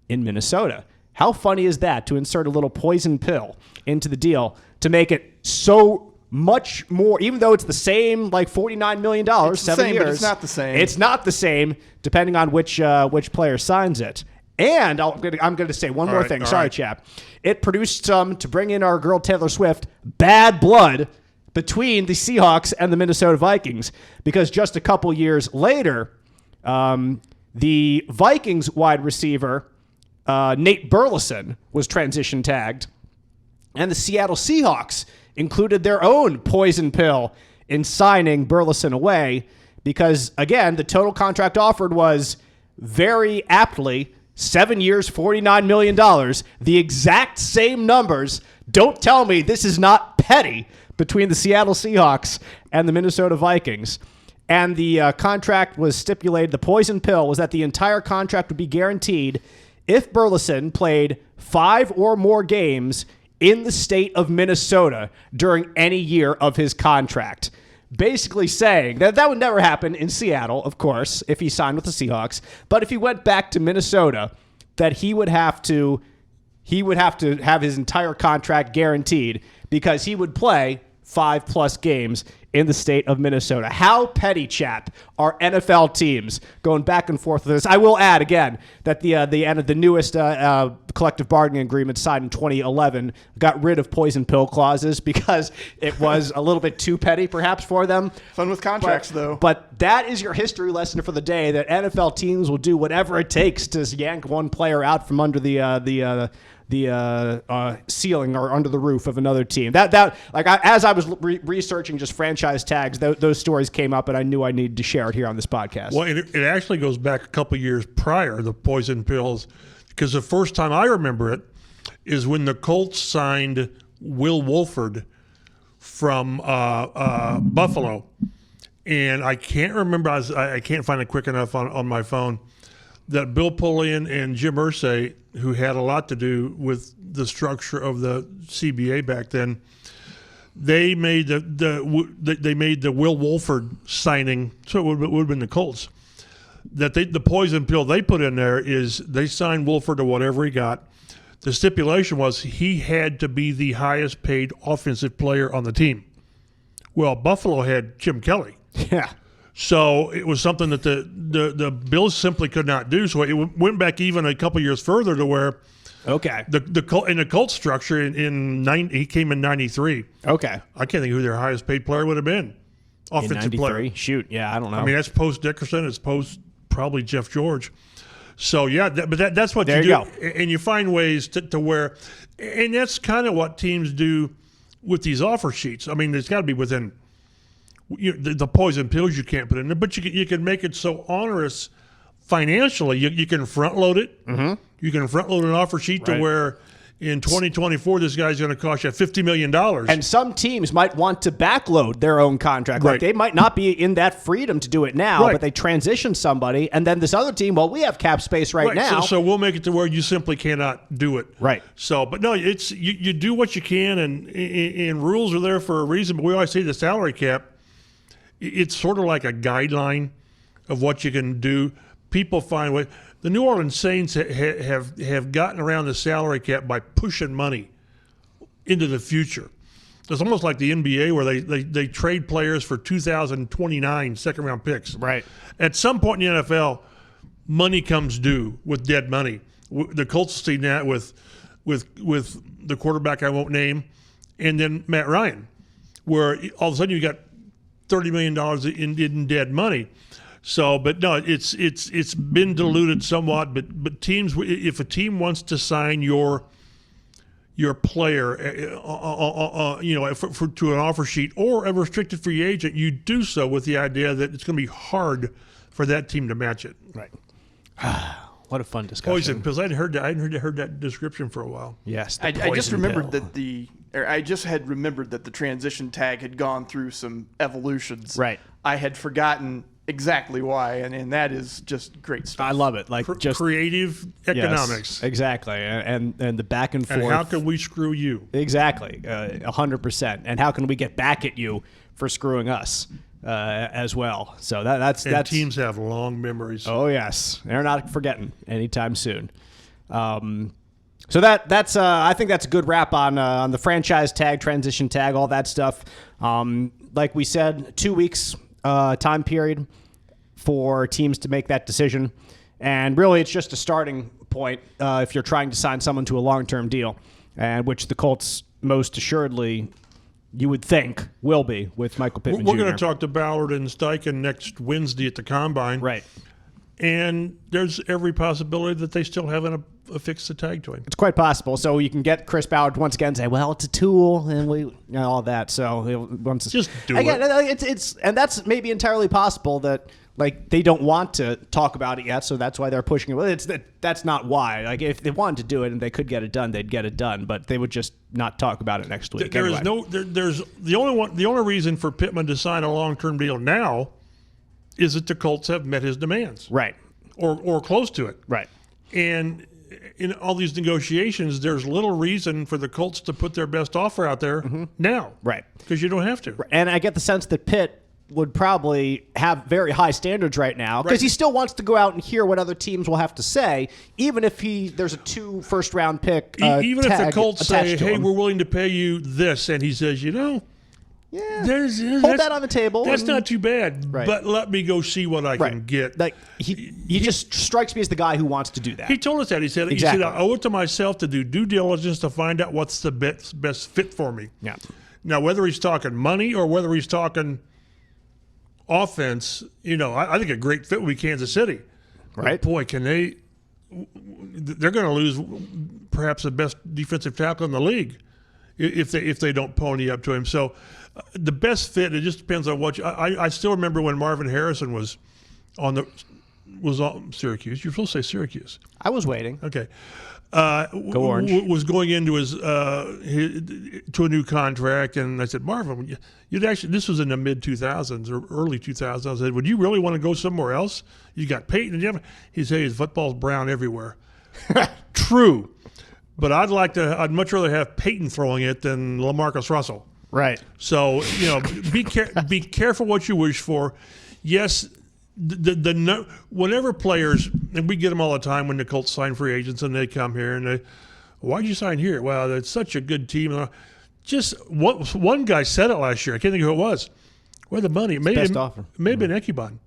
B: in Minnesota. How funny is that, to insert a little poison pill into the deal to make it so much more, even though it's the same, like $49 million,
D: it's
B: 7
D: same,
B: years.
D: But it's not the same.
B: It's not the same, depending on which player signs it. And I'm going to say one more thing. Sorry, chap. It produced some, to bring in our girl Taylor Swift, bad blood between the Seahawks and the Minnesota Vikings, because just a couple years later, the Vikings wide receiver Nate Burleson was transition tagged, and the Seattle Seahawks included their own poison pill in signing Burleson away because, again, the total contract offered was very aptly 7 years, $49 million, the exact same numbers. Don't tell me this is not petty between the Seattle Seahawks and the Minnesota Vikings. And the contract was stipulated, the poison pill was that the entire contract would be guaranteed if Burleson played 5 or more games in the state of Minnesota during any year of his contract. Basically saying that would never happen in Seattle, of course, if he signed with the Seahawks. But if he went back to Minnesota, that he would have to have his entire contract guaranteed because he would play 5+ games in the state of Minnesota. How petty, chap, are NFL teams going back and forth with this? I will add again that the newest collective bargaining agreement signed in 2011 got rid of poison pill clauses because it was a little bit too petty, perhaps, for them.
D: Fun with contracts, though.
B: But that is your history lesson for the day, that NFL teams will do whatever it takes to yank one player out from under the ceiling or under the roof of another team. As I was researching just franchise tags, those stories came up, and I knew I needed to share it here on this podcast.
C: Well, it actually goes back a couple years prior, the poison pills, because the first time I remember it is when the Colts signed Will Wolford from Buffalo. And I can't remember, I can't find it quick enough on my phone, that Bill Polian and Jim Irsay, who had a lot to do with the structure of the CBA back then, they made the Will Wolford signing, so it would have been the Colts. That the poison pill they put in there is they signed Wolford to whatever he got. The stipulation was he had to be the highest paid offensive player on the team. Well, Buffalo had Jim Kelly.
B: Yeah.
C: So it was something that the Bills simply could not do. So it went back even a couple years further to where
B: okay,
C: in the Colts structure he came in 93.
B: Okay.
C: I can't think who their highest paid player would have been. Offensive player.
B: Shoot, yeah, I don't know.
C: I mean, that's post Dickerson. It's post probably Jeff George. So yeah, that's what
B: there
C: you do,
B: go.
C: And you find ways to where, and that's kind of what teams do with these offer sheets. I mean, there's got to be within the poison pills you can't put in there, but you can make it so onerous financially. You can front load it. Mm-hmm. You can front load an offer sheet to where in 2024 this guy's going to cost you $50 million.
B: And some teams might want to backload their own contract.
C: Right.
B: Like they might not be in that freedom to do it now, but they transition somebody, and then this other team, well, we have cap space right now.
C: So we'll make it to where you simply cannot do it.
B: Right.
C: So, but no, it's you do what you can, and rules are there for a reason. But we always say the salary cap, it's sort of like a guideline of what you can do. People find ways. The New Orleans Saints have gotten around the salary cap by pushing money into the future. It's almost like the NBA where they trade players for 2029 second-round picks.
B: Right.
C: At some point in the NFL, money comes due with dead money. The Colts have seen that with the quarterback I won't name, and then Matt Ryan, where all of a sudden you got $30 million in dead money. So, but no, it's been diluted somewhat. But teams, if a team wants to sign your player, to an offer sheet or a restricted free agent, you do so with the idea that it's going to be hard for that team to match it.
B: Right. What a fun discussion.
C: Poison pills. I hadn't heard that description for a while.
B: Yes.
D: I just remembered I just had remembered that the transition tag had gone through some evolutions.
B: Right.
D: I had forgotten exactly why, and that is just great stuff.
B: I love it. Like just
C: creative economics.
B: Yes, exactly. And the back and forth.
C: And how can we screw you?
B: Exactly. 100%. And how can we get back at you for screwing us as well? So that's
C: teams have long memories.
B: Oh yes, they're not forgetting anytime soon. So that's I think that's a good wrap on the franchise tag, transition tag, all that stuff. Like we said, 2 weeks time period for teams to make that decision, and really it's just a starting point if you're trying to sign someone to a long-term deal, and which the Colts most assuredly, you would think, will be with Michael Pittman Jr.
C: We're going to talk to Ballard and Steichen next Wednesday at the Combine.
B: Right. And
C: there's every possibility that they still haven't affixed the tag to him.
B: It's quite possible. So you can get Chris Ballard once again and say, well, it's a tool, and all that. So once
C: just do
B: again,
C: it.
B: It's and that's maybe entirely possible that they don't want to talk about it yet, so that's why they're pushing it. That's not why. Like if they wanted to do it and they could get it done, they'd get it done, but they would just not talk about it next week.
C: There's the only reason for Pittman to sign a long-term deal now is that the Colts have met his demands.
B: Right.
C: Or close to it.
B: Right.
C: And in all these negotiations, there's little reason for the Colts to put their best offer out there now.
B: Right.
C: Because you don't have to.
B: And I get the sense that Pitt would probably have very high standards right now because he still wants to go out and hear what other teams will have to say, even if there's a 2 first-round pick
C: even if the Colts say,
B: hey,
C: we're willing to pay you this, and he says,
B: Yeah,
C: hold
B: that on the table.
C: That's not too bad.
B: Right.
C: But let me go see what I can get.
B: Like he just strikes me as the guy who wants to do that.
C: He told us that. He said,
B: exactly.
C: I owe it to myself to do due diligence to find out what's the best fit for me.
B: Yeah.
C: Now, whether he's talking money or whether he's talking offense, I think a great fit would be Kansas City.
B: Right.
C: But boy, they're going to lose perhaps the best defensive tackle in the league if they don't pony up to him. So the best fit, it just depends on what I still remember when Marvin Harrison was on Syracuse. You're supposed to say Syracuse.
B: I was waiting.
C: Okay.
B: Go Orange.
C: Was going into his to a new contract, and I said, Marvin, this was in the mid 2000s or early 2000s. I said, would you really want to go somewhere else? You got Peyton, and he said, his football's brown everywhere. True, but I'd much rather have Peyton throwing it than LaMarcus Russell.
B: Right.
C: So be careful what you wish for. Yes. Whenever players, and we get them all the time when the Colts sign free agents and they come here and why'd you sign here? Well, it's such a good team. Just one guy said it last year. I can't think of who it was. Where the money?
B: Best offer.
C: Maybe an Ekubon.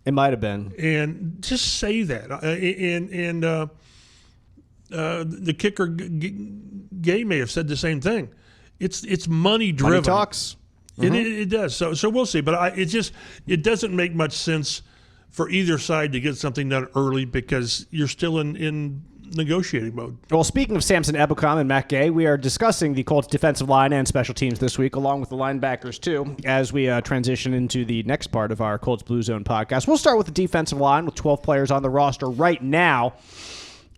B: It might have been.
C: And just say that. The kicker Gay may have said the same thing. It's money driven.
B: Money talks.
C: Mm-hmm. It does. So we'll see. But it doesn't make much sense for either side to get something done early because you're still in negotiating mode.
B: Well, speaking of Samson Ebukam and Matt Gay, we are discussing the Colts defensive line and special teams this week, along with the linebackers, too, as we transition into the next part of our Colts Blue Zone podcast. We'll start with the defensive line with 12 players on the roster right now.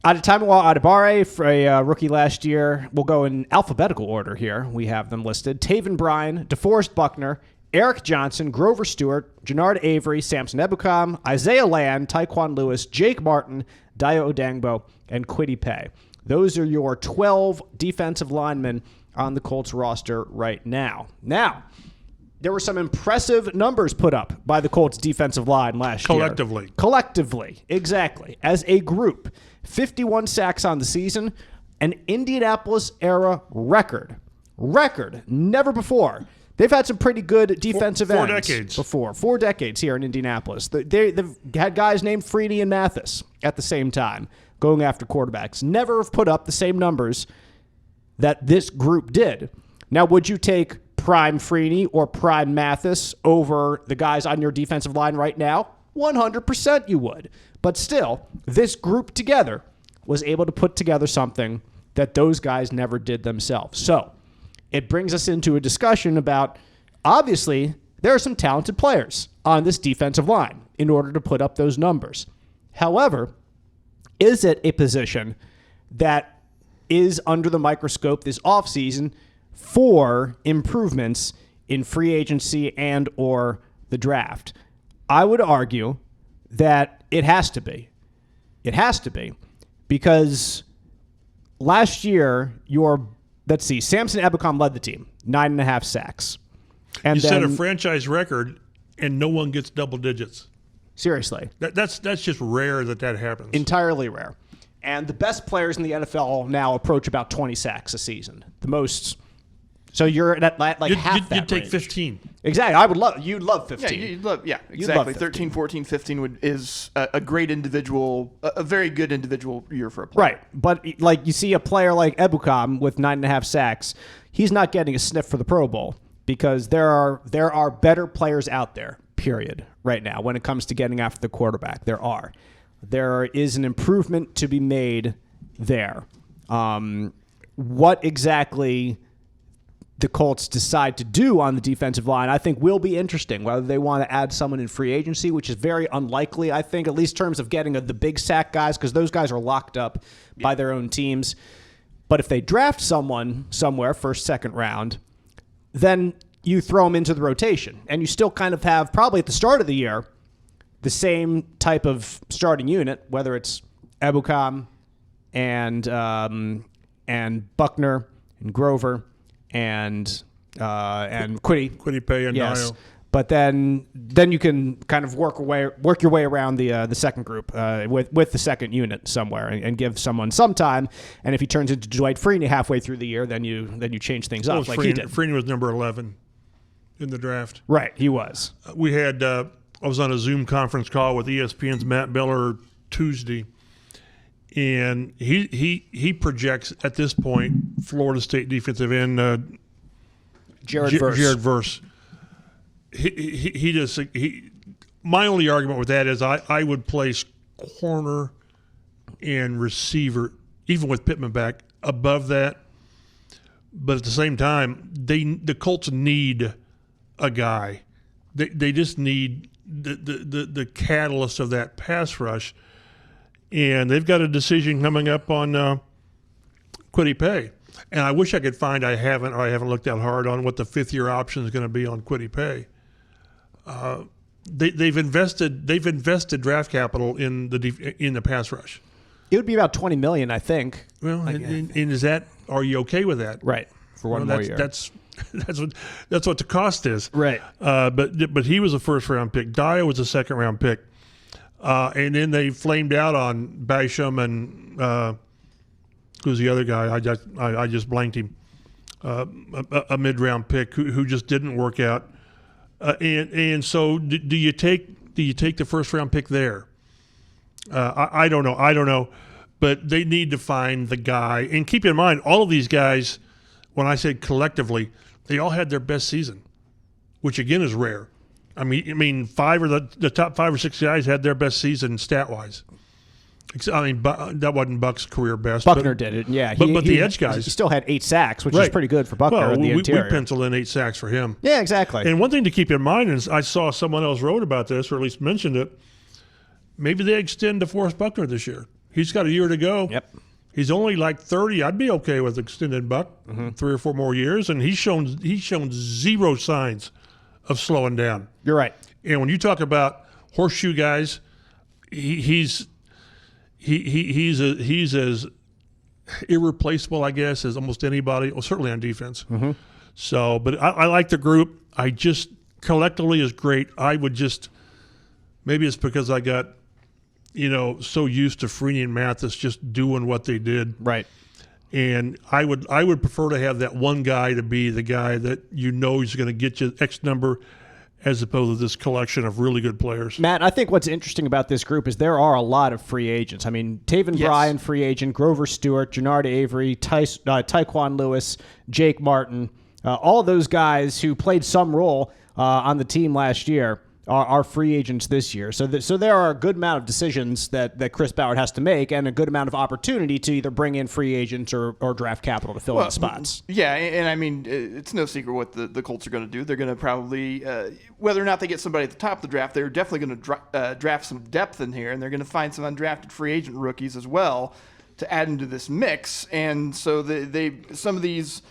B: Adetomiwa Adebare, for a rookie last year. We'll go in alphabetical order here. We have them listed. Taven Bryan, DeForest Buckner, Eric Johnson, Grover Stewart, Jannard Avery, Samson Ebukam, Isaiah Land, Tyquan Lewis, Jake Martin, Dayo Odangbo, and Kwity Paye. Those are your 12 defensive linemen on the Colts roster right now. Now, there were some impressive numbers put up by the Colts defensive line last year. Collectively, exactly. As a group, 51 sacks on the season, an Indianapolis-era record. Never before. They've had some pretty good defensive ends.
C: 4 decades.
B: Before. 4 decades here in Indianapolis. They've had guys named Freeney and Mathis at the same time going after quarterbacks. Never have put up the same numbers that this group did. Now, would you take prime Freeney or prime Mathis over the guys on your defensive line right now? 100% you would. But still, this group together was able to put together something that those guys never did themselves. So it brings us into a discussion about, obviously, there are some talented players on this defensive line in order to put up those numbers. However, is it a position that is under the microscope this offseason for improvements in free agency and or the draft? I would argue that it has to be. It has to be because last year, Samson Ebukam led the team, 9.5 sacks. And
C: you set a franchise record, and no one gets double digits.
B: Seriously.
C: That's just rare that happens.
B: Entirely rare. And the best players in the NFL now approach about 20 sacks a season. The most. So you're at like half that
C: You'd take
B: range.
C: 15.
B: Exactly. You'd love 15.
D: Exactly. 13, 14, 15 is a great individual, a very good individual year for a player.
B: Right. But like you see a player like Ebukam with 9.5 sacks, he's not getting a sniff for the Pro Bowl because there are better players out there, period, right now when it comes to getting after the quarterback. There is an improvement to be made there. What exactly the Colts decide to do on the defensive line, I think will be interesting. Whether they want to add someone in free agency, which is very unlikely, I think, at least in terms of getting the big sack guys, because those guys are locked up by their own teams. But if they draft someone somewhere, first, second round, then you throw them into the rotation. And you still kind of have, probably at the start of the year, the same type of starting unit, whether it's Ebukam and Buckner and Grover and Kwity
C: Paye and
B: yes.
C: Dayo.
B: But then you can kind of work your way around the second group with the second unit somewhere and give someone some time. And if he turns into Dwight Freeney halfway through the year, then you change things up like he did.
C: Freeney was number 11. in the draft.
B: Right, he was.
C: We had I was on a Zoom conference call with ESPN's Matt Miller Tuesday, and he projects at this point Florida State defensive end
B: Jared
C: Verse. My only argument with that is I would place corner and receiver, even with Pittman back, above that. But at the same time, the Colts need a guy. They just need the catalyst of that pass rush. And they've got a decision coming up on Kwity Paye. And I wish I could find, I haven't looked that hard on what the fifth-year option is going to be on Kwity Paye. They've invested draft capital in the pass rush.
B: It would be about $20 million, I think.
C: Well, and are you okay with that?
B: Right, for one more year.
C: That's what the cost is.
B: Right.
C: But he was a first-round pick. Dyer was a second-round pick. And then they flamed out on Basham and who's the other guy? I just blanked him. A mid-round pick who just didn't work out. And so do you take the first-round pick there? I don't know. But they need to find the guy. And keep in mind, all of these guys, when I said collectively, they all had their best season, which again is rare. I mean, the top 5 or 6 guys had their best season stat-wise. I mean, that wasn't Buck's career best.
B: Buckner did it, yeah.
C: But the edge guys.
B: He still had 8 sacks, which is pretty good for Buckner.
C: Well,
B: in the interior.
C: We penciled in 8 sacks for him.
B: Yeah, exactly.
C: And one thing to keep in mind is I saw someone else wrote about this, or at least mentioned it. Maybe they extend DeForest Buckner this year. He's got a year to go.
B: Yep.
C: He's only like 30. I'd be okay with extending Buck 3 or 4 more years, and he's shown zero signs of slowing down.
B: You're right.
C: And when you talk about horseshoe guys, he's as irreplaceable, I guess, as almost anybody. Well, certainly on defense. Mm-hmm. So, but I like the group. I just collectively is great. I would just maybe it's because I got so used to Freeney and Mathis just doing what they did.
B: Right.
C: And I would prefer to have that one guy to be the guy that he's going to get you X number, as opposed to this collection of really good players.
B: Matt, I think what's interesting about this group is there are a lot of free agents. I mean, Taven Bryan, free agent, Grover Stewart, Jannard Avery, Tyquan Lewis, Jake Martin, all of those guys who played some role on the team last year are free agents this year. So there are a good amount of decisions that Chris Ballard has to make, and a good amount of opportunity to either bring in free agents or draft capital to fill in spots.
D: Yeah, and I mean, it's no secret what the Colts are going to do. They're going to probably, whether or not they get somebody at the top of the draft, they're definitely going to draft some depth in here, and they're going to find some undrafted free agent rookies as well to add into this mix. And so some of these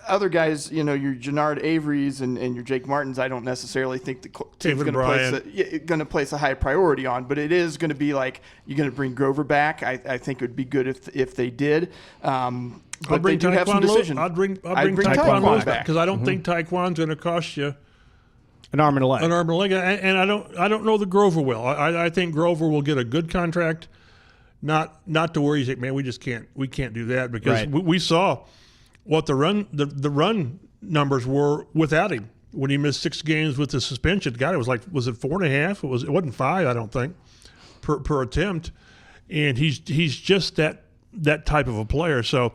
D: other guys, your Jannard Averys and your Jake Martins, I don't necessarily think the team's going to place a high priority on, but it is going to be like you're going to bring Grover back. I think it would be good if they did. But they do have some decisions.
C: I'd bring Tyquan Lewis back because I don't think Tyquan's going to cost you
B: an arm and a leg.
C: And I don't know that Grover will. I think Grover will get a good contract, not to where you say, man, we can't do that because we saw what the run numbers were without him when he missed 6 games with the suspension. God, was it 4.5? It wasn't 5, I don't think, per attempt. And he's just that type of a player. So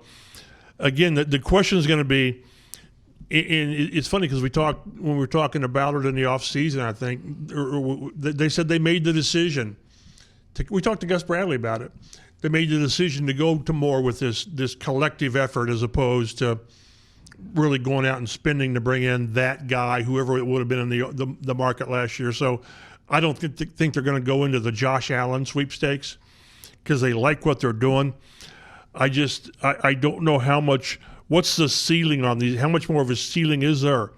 C: again, the question is going to be, and it's funny because when we were talking to Ballard in the offseason, I think they said they made the decision. We talked to Gus Bradley about it. They made the decision to go to more with this collective effort as opposed to really going out and spending to bring in that guy, whoever it would have been in the market last year. So I don't think they're going to go into the Josh Allen sweepstakes because they like what they're doing. I don't know what's the ceiling on these? How much more of a ceiling is there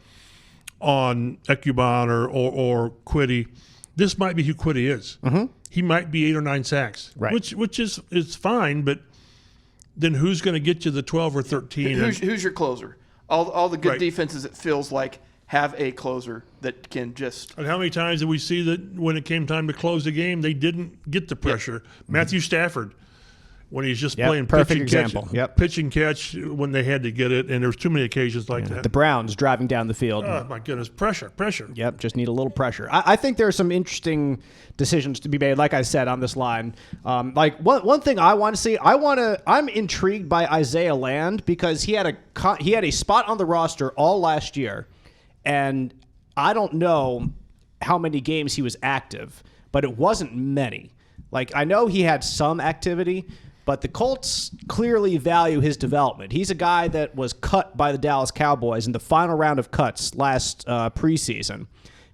C: on Ekuban or Kwity? This might be who Kwity is. Mm-hmm. He might be 8 or 9 sacks,
B: right.
C: which is fine, but then who's going to get you the 12 or 13?
D: Who's your closer? All the good defenses, it feels like, have a closer that can just.
C: And how many times did we see that when it came time to close the game, they didn't get the pressure? Yep. Matthew Stafford, when he's just playing
B: perfect
C: pitch and
B: example.
C: catch.
B: Yep.
C: Pitch and catch when they had to get it, and there was too many occasions like that.
B: The Browns driving down the field.
C: Oh, my goodness. Pressure.
B: Yep, just need a little pressure. I think there are some interesting decisions to be made, like I said, on this line. Like one thing I want to see, I'm intrigued by Isaiah Land because he had a spot on the roster all last year, and I don't know how many games he was active, but it wasn't many. Like, I know he had some activity, but the Colts clearly value his development. He's a guy that was cut by the Dallas Cowboys in the final round of cuts last preseason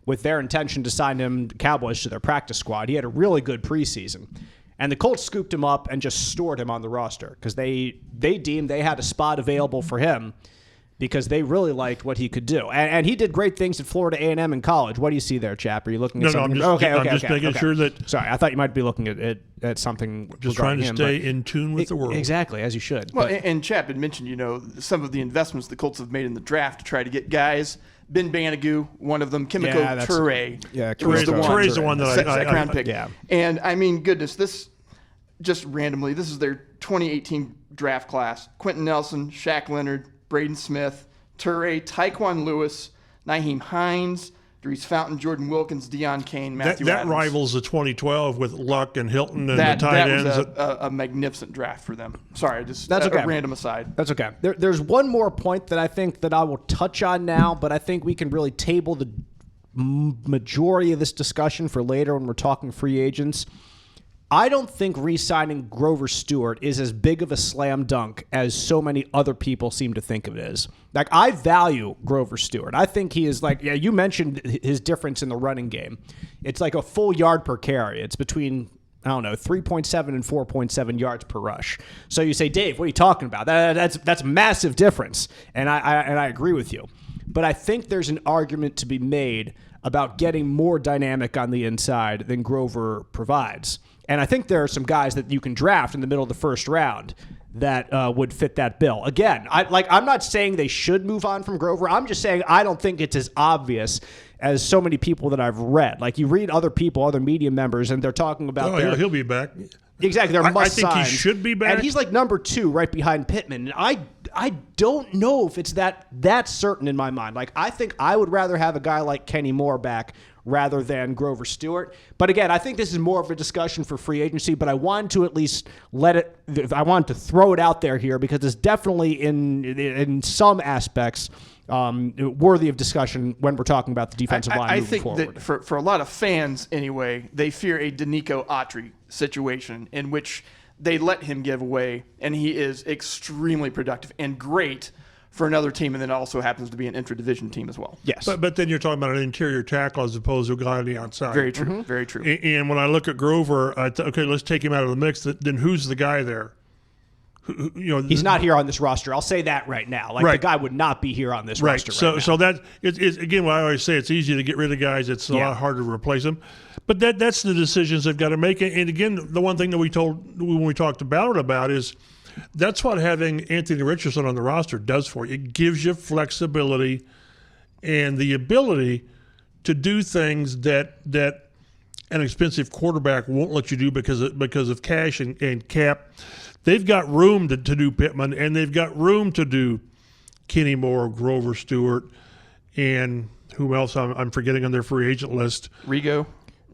B: with their intention to sign him, the Cowboys, to their practice squad. He had a really good preseason. And the Colts scooped him up and just stored him on the roster because they deemed they had a spot available for him because they really liked what he could do. And he did great things at Florida A&M in college. What do you see there, Chap? Are you looking at something?
C: I'm just making sure that...
B: Sorry, I thought you might be looking at something
C: just trying to stay in tune with the world.
B: Exactly, as you should.
D: Well, and Chap had mentioned, some of the investments the Colts have made in the draft to try to get guys. Ben Banigou, one of them. Kimiko Toure.
C: Yeah, Toure's the one that
D: second round pick.
B: Yeah.
D: And, I mean, goodness, this just randomly, this is their 2018 draft class. Quentin Nelson, Shaq Leonard, Braden Smith, Toure, Tyquan Lewis, Nyheim Hines, Dries Fountain, Jordan Wilkins, Deion Kane, Matthew
C: That
D: Adams.
C: rivals the 2012 with Luck and Hilton and the tight
D: that
C: ends.
D: was a magnificent draft for them. Sorry, just
B: That's okay.
D: a random aside.
B: That's okay. There's one more point that I think that I will touch on now, but I think we can really table the majority of this discussion for later when we're talking free agents. I don't think re-signing Grover Stewart is as big of a slam dunk as so many other people seem to think of it as. Like, I value Grover Stewart. I think he is you mentioned his difference in the running game. It's like a full yard per carry. It's between, 3.7 and 4.7 yards per rush. So you say, Dave, what are you talking about? That's a massive difference. And I agree with you. But I think there's an argument to be made about getting more dynamic on the inside than Grover provides. And I think there are some guys that you can draft in the middle of the first round that would fit that bill. Again, I'm not saying they should move on from Grover. I'm just saying I don't think it's as obvious as so many people that I've read. Like, you read other people, other media members, and they're talking about
C: he'll be back.
B: Exactly, they're must
C: I think he should be back.
B: And he's like number 2 right behind Pittman. And I don't know if it's that certain in my mind. Like, I think I would rather have a guy like Kenny Moore back rather than Grover Stewart. But again, I think this is more of a discussion for free agency, but I wanted to at least I wanted to throw it out there here because it's definitely in some aspects worthy of discussion when we're talking about the defensive line moving forward.
D: I think that for a lot of fans anyway, they fear a Danico Autry situation in which they let him give away, and he is extremely productive and great for another team, and then also happens to be an intra-division team as well.
B: Yes.
C: But then you're talking about an interior tackle as opposed to a guy on the outside.
D: Very true. Very true.
C: And when I look at Grover, okay, let's take him out of the mix. Then who's the guy there?
B: He's not here on this roster. I'll say that right now. Like, the guy would not be here on this roster right now.
C: So that is again what I always say. It's easy to get rid of guys. It's a lot harder to replace them. But that's the decisions they've got to make. And again, the one thing that when we talked about is that's what having Anthony Richardson on the roster does for you. It gives you flexibility and the ability to do things that an expensive quarterback won't let you do because of cash and cap. They've got room to do Pittman, and they've got room to do Kenny Moore, Grover Stewart, and who else I'm forgetting on their free agent list.
D: Rigo.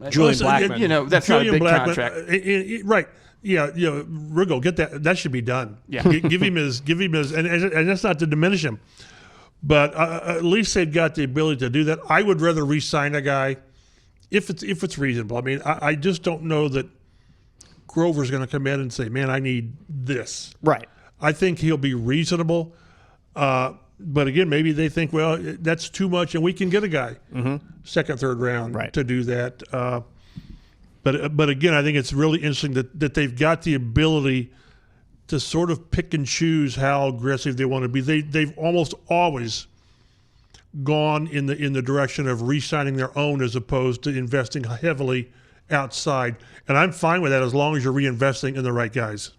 B: Julian Blackman.
D: That's
C: Julian
D: not a big
C: Blackman,
D: contract.
C: Right. Yeah, Rigo, get that. That should be done.
D: Yeah.
C: give him his, and that's not to diminish him, but at least they've got the ability to do that. I would rather re-sign a guy if it's reasonable. I mean, I just don't know that Grover's going to come in and say, "Man, I need this."
B: Right.
C: I think he'll be reasonable, but again, maybe they think, well, that's too much, and we can get a guy second, third round to do that. But again, I think it's really interesting that they've got the ability to sort of pick and choose how aggressive they want to be. They've almost always gone in the direction of re-signing their own as opposed to investing heavily outside. And I'm fine with that as long as you're reinvesting in the right guys.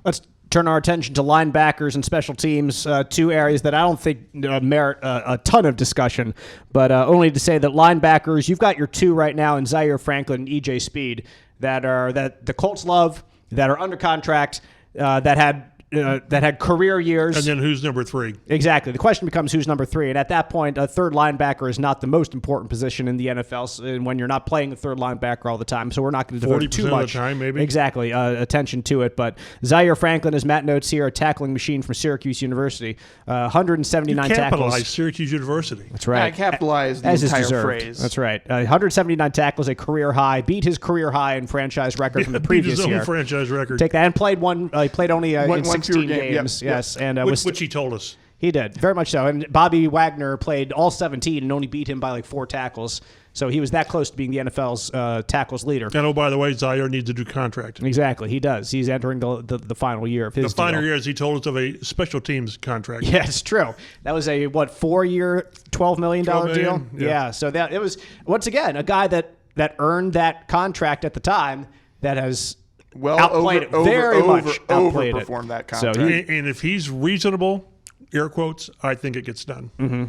B: Let's turn our attention to linebackers and special teams, two areas that I don't think merit a ton of discussion, but only to say that linebackers, you've got your two right now in Zaire Franklin and EJ Speed that the Colts love, that are under contract, that had career years.
C: And then who's number 3?
B: Exactly. The question becomes who's number 3. And at that point, a third linebacker is not the most important position in the NFL when you're not playing a third linebacker all the time. So we're not going to devote too much
C: of the time, maybe.
B: Exactly, attention to it. But Zaire Franklin, as Matt notes here, a tackling machine from Syracuse University, 179
C: you
B: tackles.
C: Capitalized Syracuse University.
B: That's right.
D: I capitalized the
B: as
D: entire
B: is deserved.
D: phrase.
B: That's right. 179 tackles, a career high, beat his career high and franchise record from the previous
C: beat his
B: year.
C: own franchise record.
B: Take that, and played only in 16 games.
D: Yep.
B: Yes, and
C: which he told us.
B: He did, very much so. And Bobby Wagner played all 17 and only beat him by like 4 tackles. So he was that close to being the NFL's tackles leader.
C: And oh, by the way, Zaire needs a new contract.
B: Exactly, he does. He's entering the final year of his
C: The final
B: deal.
C: year, as he told us, of a special teams contract.
B: Yeah, it's true. That was a 4-year, $12 million deal?
C: Yeah.
B: So that it was, once again, a guy that earned that contract at the time that has outplayed it. Very much outplayed it.
D: Overperformed that
B: So
D: contract.
C: And if he's reasonable, air quotes, I think it gets done.
B: Mm-hmm.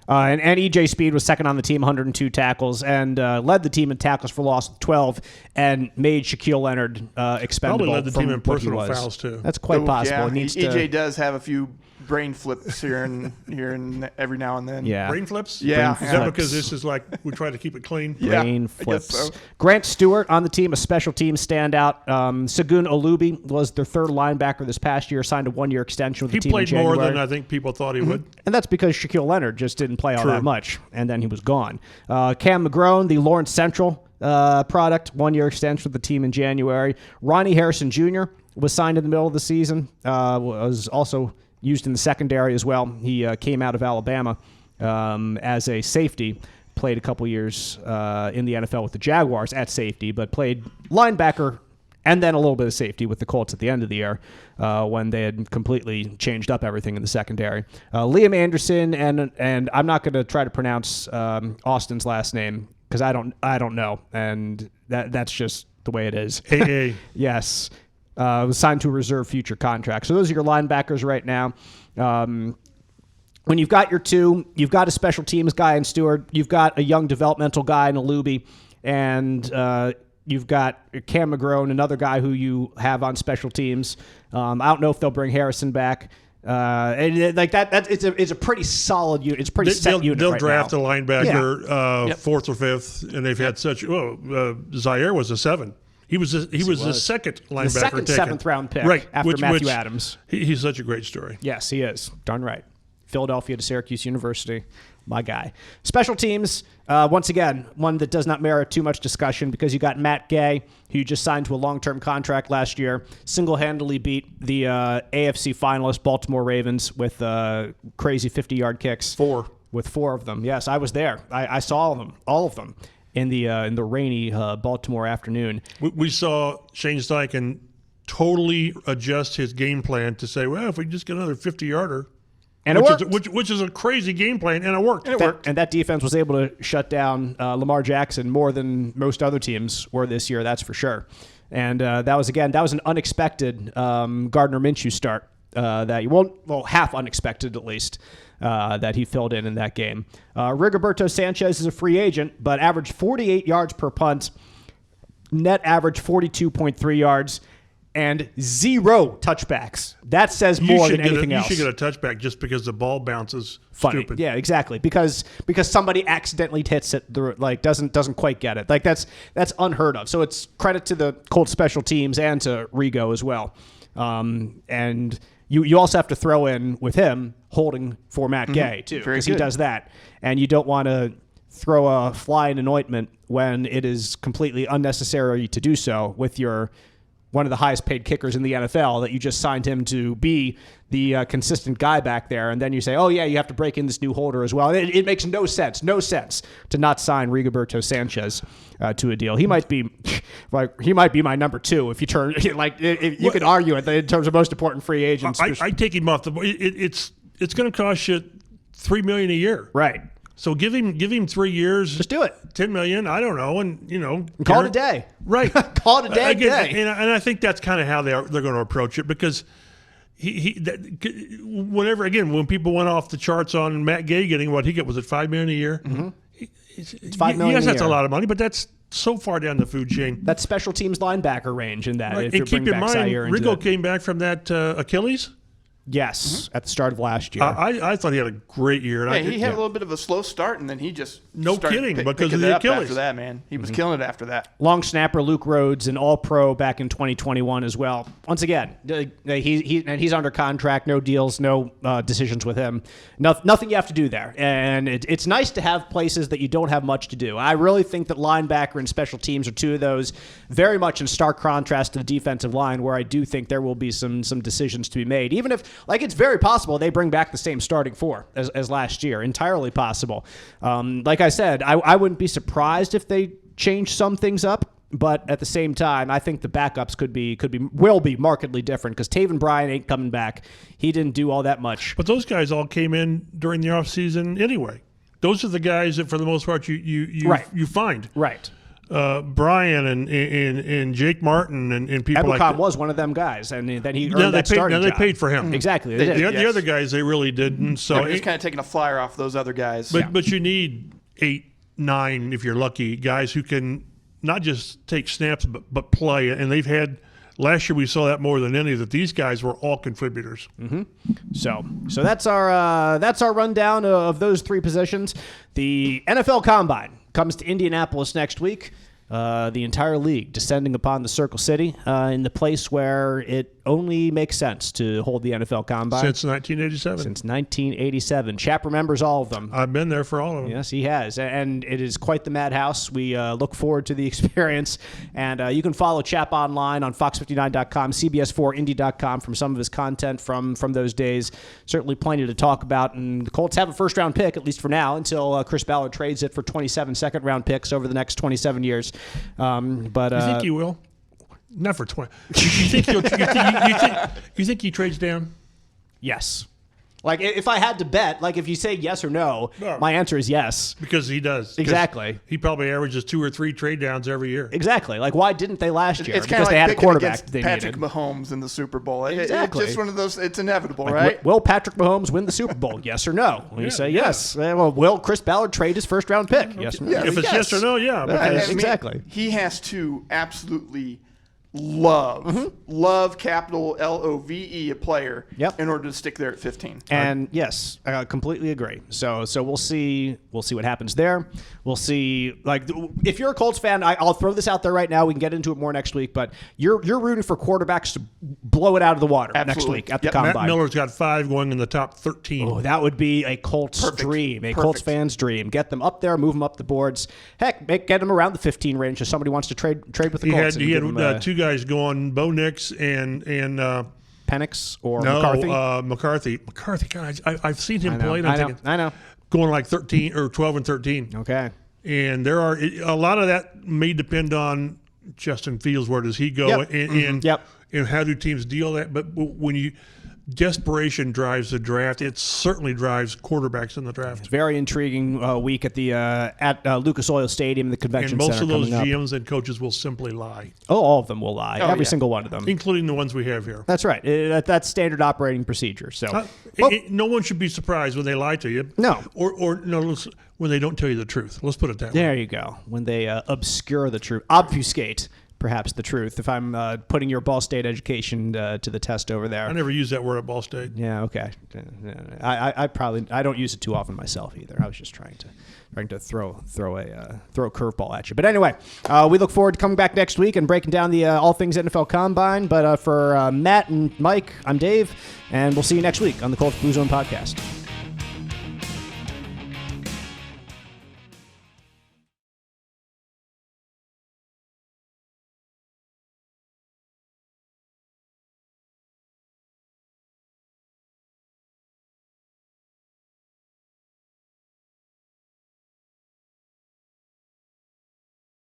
B: And E.J. Speed was second on the team, 102 tackles, and led the team in tackles for loss with 12, and made Shaquille Leonard expendable.
C: Probably led the team in
B: from what he
C: personal
B: was.
C: fouls, too.
B: That's quite possible.
D: Yeah,
B: He needs
D: EJ does have a few brain flips here and every now and then.
B: Yeah.
C: Brain flips?
D: Yeah.
C: Is that because this is like, we try to keep it clean?
D: Yeah,
B: Brain
D: I guess
B: flips.
D: so.
B: Grant Stewart on the team, a special team standout. Segun Olubi was their third linebacker this past year, signed a 1-year extension with the
C: He
B: team in
C: played
B: January.
C: more than I think people thought he would.
B: And that's because Shaquille Leonard just didn't play all
C: True.
B: that much, and then he was gone. Cam McGrone, the Lawrence Central product, 1-year extension with the team in January. Ronnie Harrison Jr. was signed in the middle of the season, was also used in the secondary as well. He came out of Alabama as a safety, played a couple years in the NFL with the Jaguars at safety, but played linebacker and then a little bit of safety with the Colts at the end of the year when they had completely changed up everything in the secondary. Liam Anderson, and I'm not going to try to pronounce Austin's last name because I don't know, and that's just the way it is.
C: AA.
B: Yes. Was signed to a reserve future contract. So those are your linebackers right now. When you've got your 2, you've got a special teams guy in Stewart, you've got a young developmental guy in Olubi, and you've got Cam McGrone, another guy who you have on special teams. I don't know if they'll bring Harrison back. And like that, it's a pretty solid unit. It's a pretty set unit.
C: They'll
B: right
C: draft
B: now.
C: a linebacker
B: Yep.
C: 4th or 5th, and they've had such. Zaire was a 7. He was the second linebacker
B: The second
C: taken.
B: 7th round pick
C: right,
B: after Matthew Adams.
C: He's such a great story.
B: Yes, he is. Darn right. Philadelphia to Syracuse University, my guy. Special teams, once again, one that does not merit too much discussion because you got Matt Gay, who you just signed to a long-term contract last year, single-handedly beat the AFC finalist Baltimore Ravens with crazy 50-yard kicks.
C: 4.
B: With 4 of them. Yes, I was there. I saw all of them in the rainy Baltimore afternoon.
C: We saw Shane Steichen totally adjust his game plan to say, well, if we just get another 50-yarder,
B: and it worked.
C: Which is a crazy game plan, and it worked.
B: And that defense was able to shut down Lamar Jackson more than most other teams were this year, that's for sure. And that was an unexpected Gardner Minshew start half unexpected at least, that he filled in that game. Rigoberto Sanchez is a free agent, but averaged 48 yards per punt, net average 42.3 yards, and 0 touchbacks. That says more than anything else.
C: You should get a touchback just because the ball bounces
B: Funny.
C: stupid.
B: Yeah, exactly. Because somebody accidentally hits it, doesn't quite get it. Like that's unheard of. So it's credit to the Colts special teams and to Rigo as well. And you also have to throw in with him holding for Matt Gay too, because he does that. And you don't want to throw a fly in an ointment when it is completely unnecessary to do so with your one of the highest paid kickers in the NFL that you just signed him to be the consistent guy back there. And then you say, oh yeah, you have to break in this new holder as well. It makes no sense to not sign Rigoberto Sanchez to a deal. He might be my number 2 if you turn you could argue it in terms of most important free agents.
C: I take him off the board. It's going to cost you $3 million a year.
B: Right.
C: So give him 3 years.
B: Just do it.
C: $10 million. I don't know, and
B: call it a day.
C: Right.
B: Call it a day.
C: And I think that's kind of how they're going to approach it, because when people went off the charts on Matt Gay getting what he got, was it $5 million a year?
B: Mm-hmm. It's $5 million.
C: Yes,
B: a
C: that's
B: year.
C: a lot of money, but that's so far down the food chain.
B: That's special teams linebacker range in that.
C: Right.
B: If
C: And
B: you
C: keep
B: bring
C: in
B: back Zaire
C: mind,
B: into
C: Rigo
B: that.
C: came back from that Achilles.
B: Yes, at the start of last year.
C: I thought he had a great year. And
D: He had a little bit of a slow start, and then he just
C: No
D: started
C: kidding, because
D: picking
C: of the
D: it up
C: Achilles.
D: after that, man. He was killing it after that.
B: Long snapper Luke Rhodes, an All-Pro back in 2021 as well. Once again, he's under contract, no deals, no decisions with him. Nothing you have to do there. And it's nice to have places that you don't have much to do. I really think that linebacker and special teams are two of those, very much in stark contrast to the defensive line, where I do think there will be some decisions to be made. Even if, it's very possible they bring back the same starting four as last year. Entirely possible. Like I said, I wouldn't be surprised if they change some things up, but at the same time, I think the backups will be markedly different, because Taven Bryan ain't coming back. He didn't do all that much.
C: But those guys all came in during the offseason anyway. Those are the guys that, for the most part, you find.
B: Right.
C: Brian and Jake Martin and people like that.
B: was one of them guys, and then he earned that starting
C: they
B: job.
C: paid for him.
B: Exactly.
D: They
B: They did.
D: did.
C: The other guys, they really didn't. So
D: They're just kind of taking a flyer off those other guys.
C: But you need 8, 9, if you're lucky, guys who can not just take snaps but play. And they've had last year, we saw that more than any, that these guys were all contributors.
B: Mm-hmm. So that's our rundown of those three positions. The NFL Combine comes to Indianapolis next week. The entire league descending upon the Circle City in the place where it only makes sense to hold the NFL Combine.
C: Since 1987.
B: Since 1987. Chap remembers all of them.
C: I've been there for all of them.
B: Yes, he has. And it is quite the madhouse. We look forward to the experience. And you can follow Chap online on fox59.com, cbs4indy.com from some of his content from those days. Certainly plenty to talk about. And the Colts have a first-round pick, at least for now, until Chris Ballard trades it for 27 second-round picks over the next 27 years. But
C: You think he will? Not for 20. You think he trades down?
B: yes. If I had to bet, if you say yes or no, my answer is yes.
C: Because he does.
B: Exactly.
C: He probably averages 2 or 3 trade downs every year.
B: Exactly. Why didn't they last year?
D: It's kind
B: Because
D: of
B: they
D: like
B: had a
D: picking
B: quarterback
D: against
B: they
D: Patrick
B: needed.
D: Mahomes in the Super Bowl.
B: Exactly.
D: It's just one of those. It's inevitable, right?
B: Will Patrick Mahomes win the Super Bowl? Yes or no? You say yes. Well, will Chris Ballard trade his first-round pick? Yes or no?
D: Yeah,
C: If it's yes or no, yeah. Because
B: Exactly.
D: He has to absolutely love capital LOVE a player in order to stick there at 15.
B: And yes, I completely agree. So we'll see what happens there. We'll see. If you're a Colts fan, I'll throw this out there right now. We can get into it more next week. But you're rooting for quarterbacks to blow it out of the water next week at the Combine.
C: Matt Miller's got 5 going in the top 13.
B: Oh, that would be a Colts dream, Colts fan's dream. Get them up there, move them up the boards. Heck, get them around the 15 range if somebody wants to trade with the Colts.
C: He had 2 guys going, Bo Nix and
B: Penix or McCarthy.
C: McCarthy. God, I've seen him play.
B: I know.
C: Going like 13 or 12 and 13.
B: Okay.
C: And there are a lot of that may depend on Justin Fields. Where does he go? And how do teams deal with that? But when desperation drives the draft, it certainly drives quarterbacks in the draft.
B: Very intriguing week at the Lucas Oil Stadium, the convention
C: and most
B: center.
C: of those GMs and coaches will simply lie.
B: Oh, all of them will lie. Every single one of them,
C: including the ones we have here.
B: That's right. That's standard operating procedure. So
C: no one should be surprised when they lie to you.
B: No,
C: or no, when they don't tell you the truth. Let's put it that way.
B: There you go. When they obscure the truth, obfuscate. Perhaps the truth, if I'm putting your Ball State education to the test over there.
C: I never use that word at Ball State.
B: Yeah, okay. I don't use it too often myself either. I was just trying to throw a curveball at you. But anyway, we look forward to coming back next week and breaking down the all things NFL Combine. But for Matt and Mike, I'm Dave, and we'll see you next week on the Colts Blue Zone Podcast.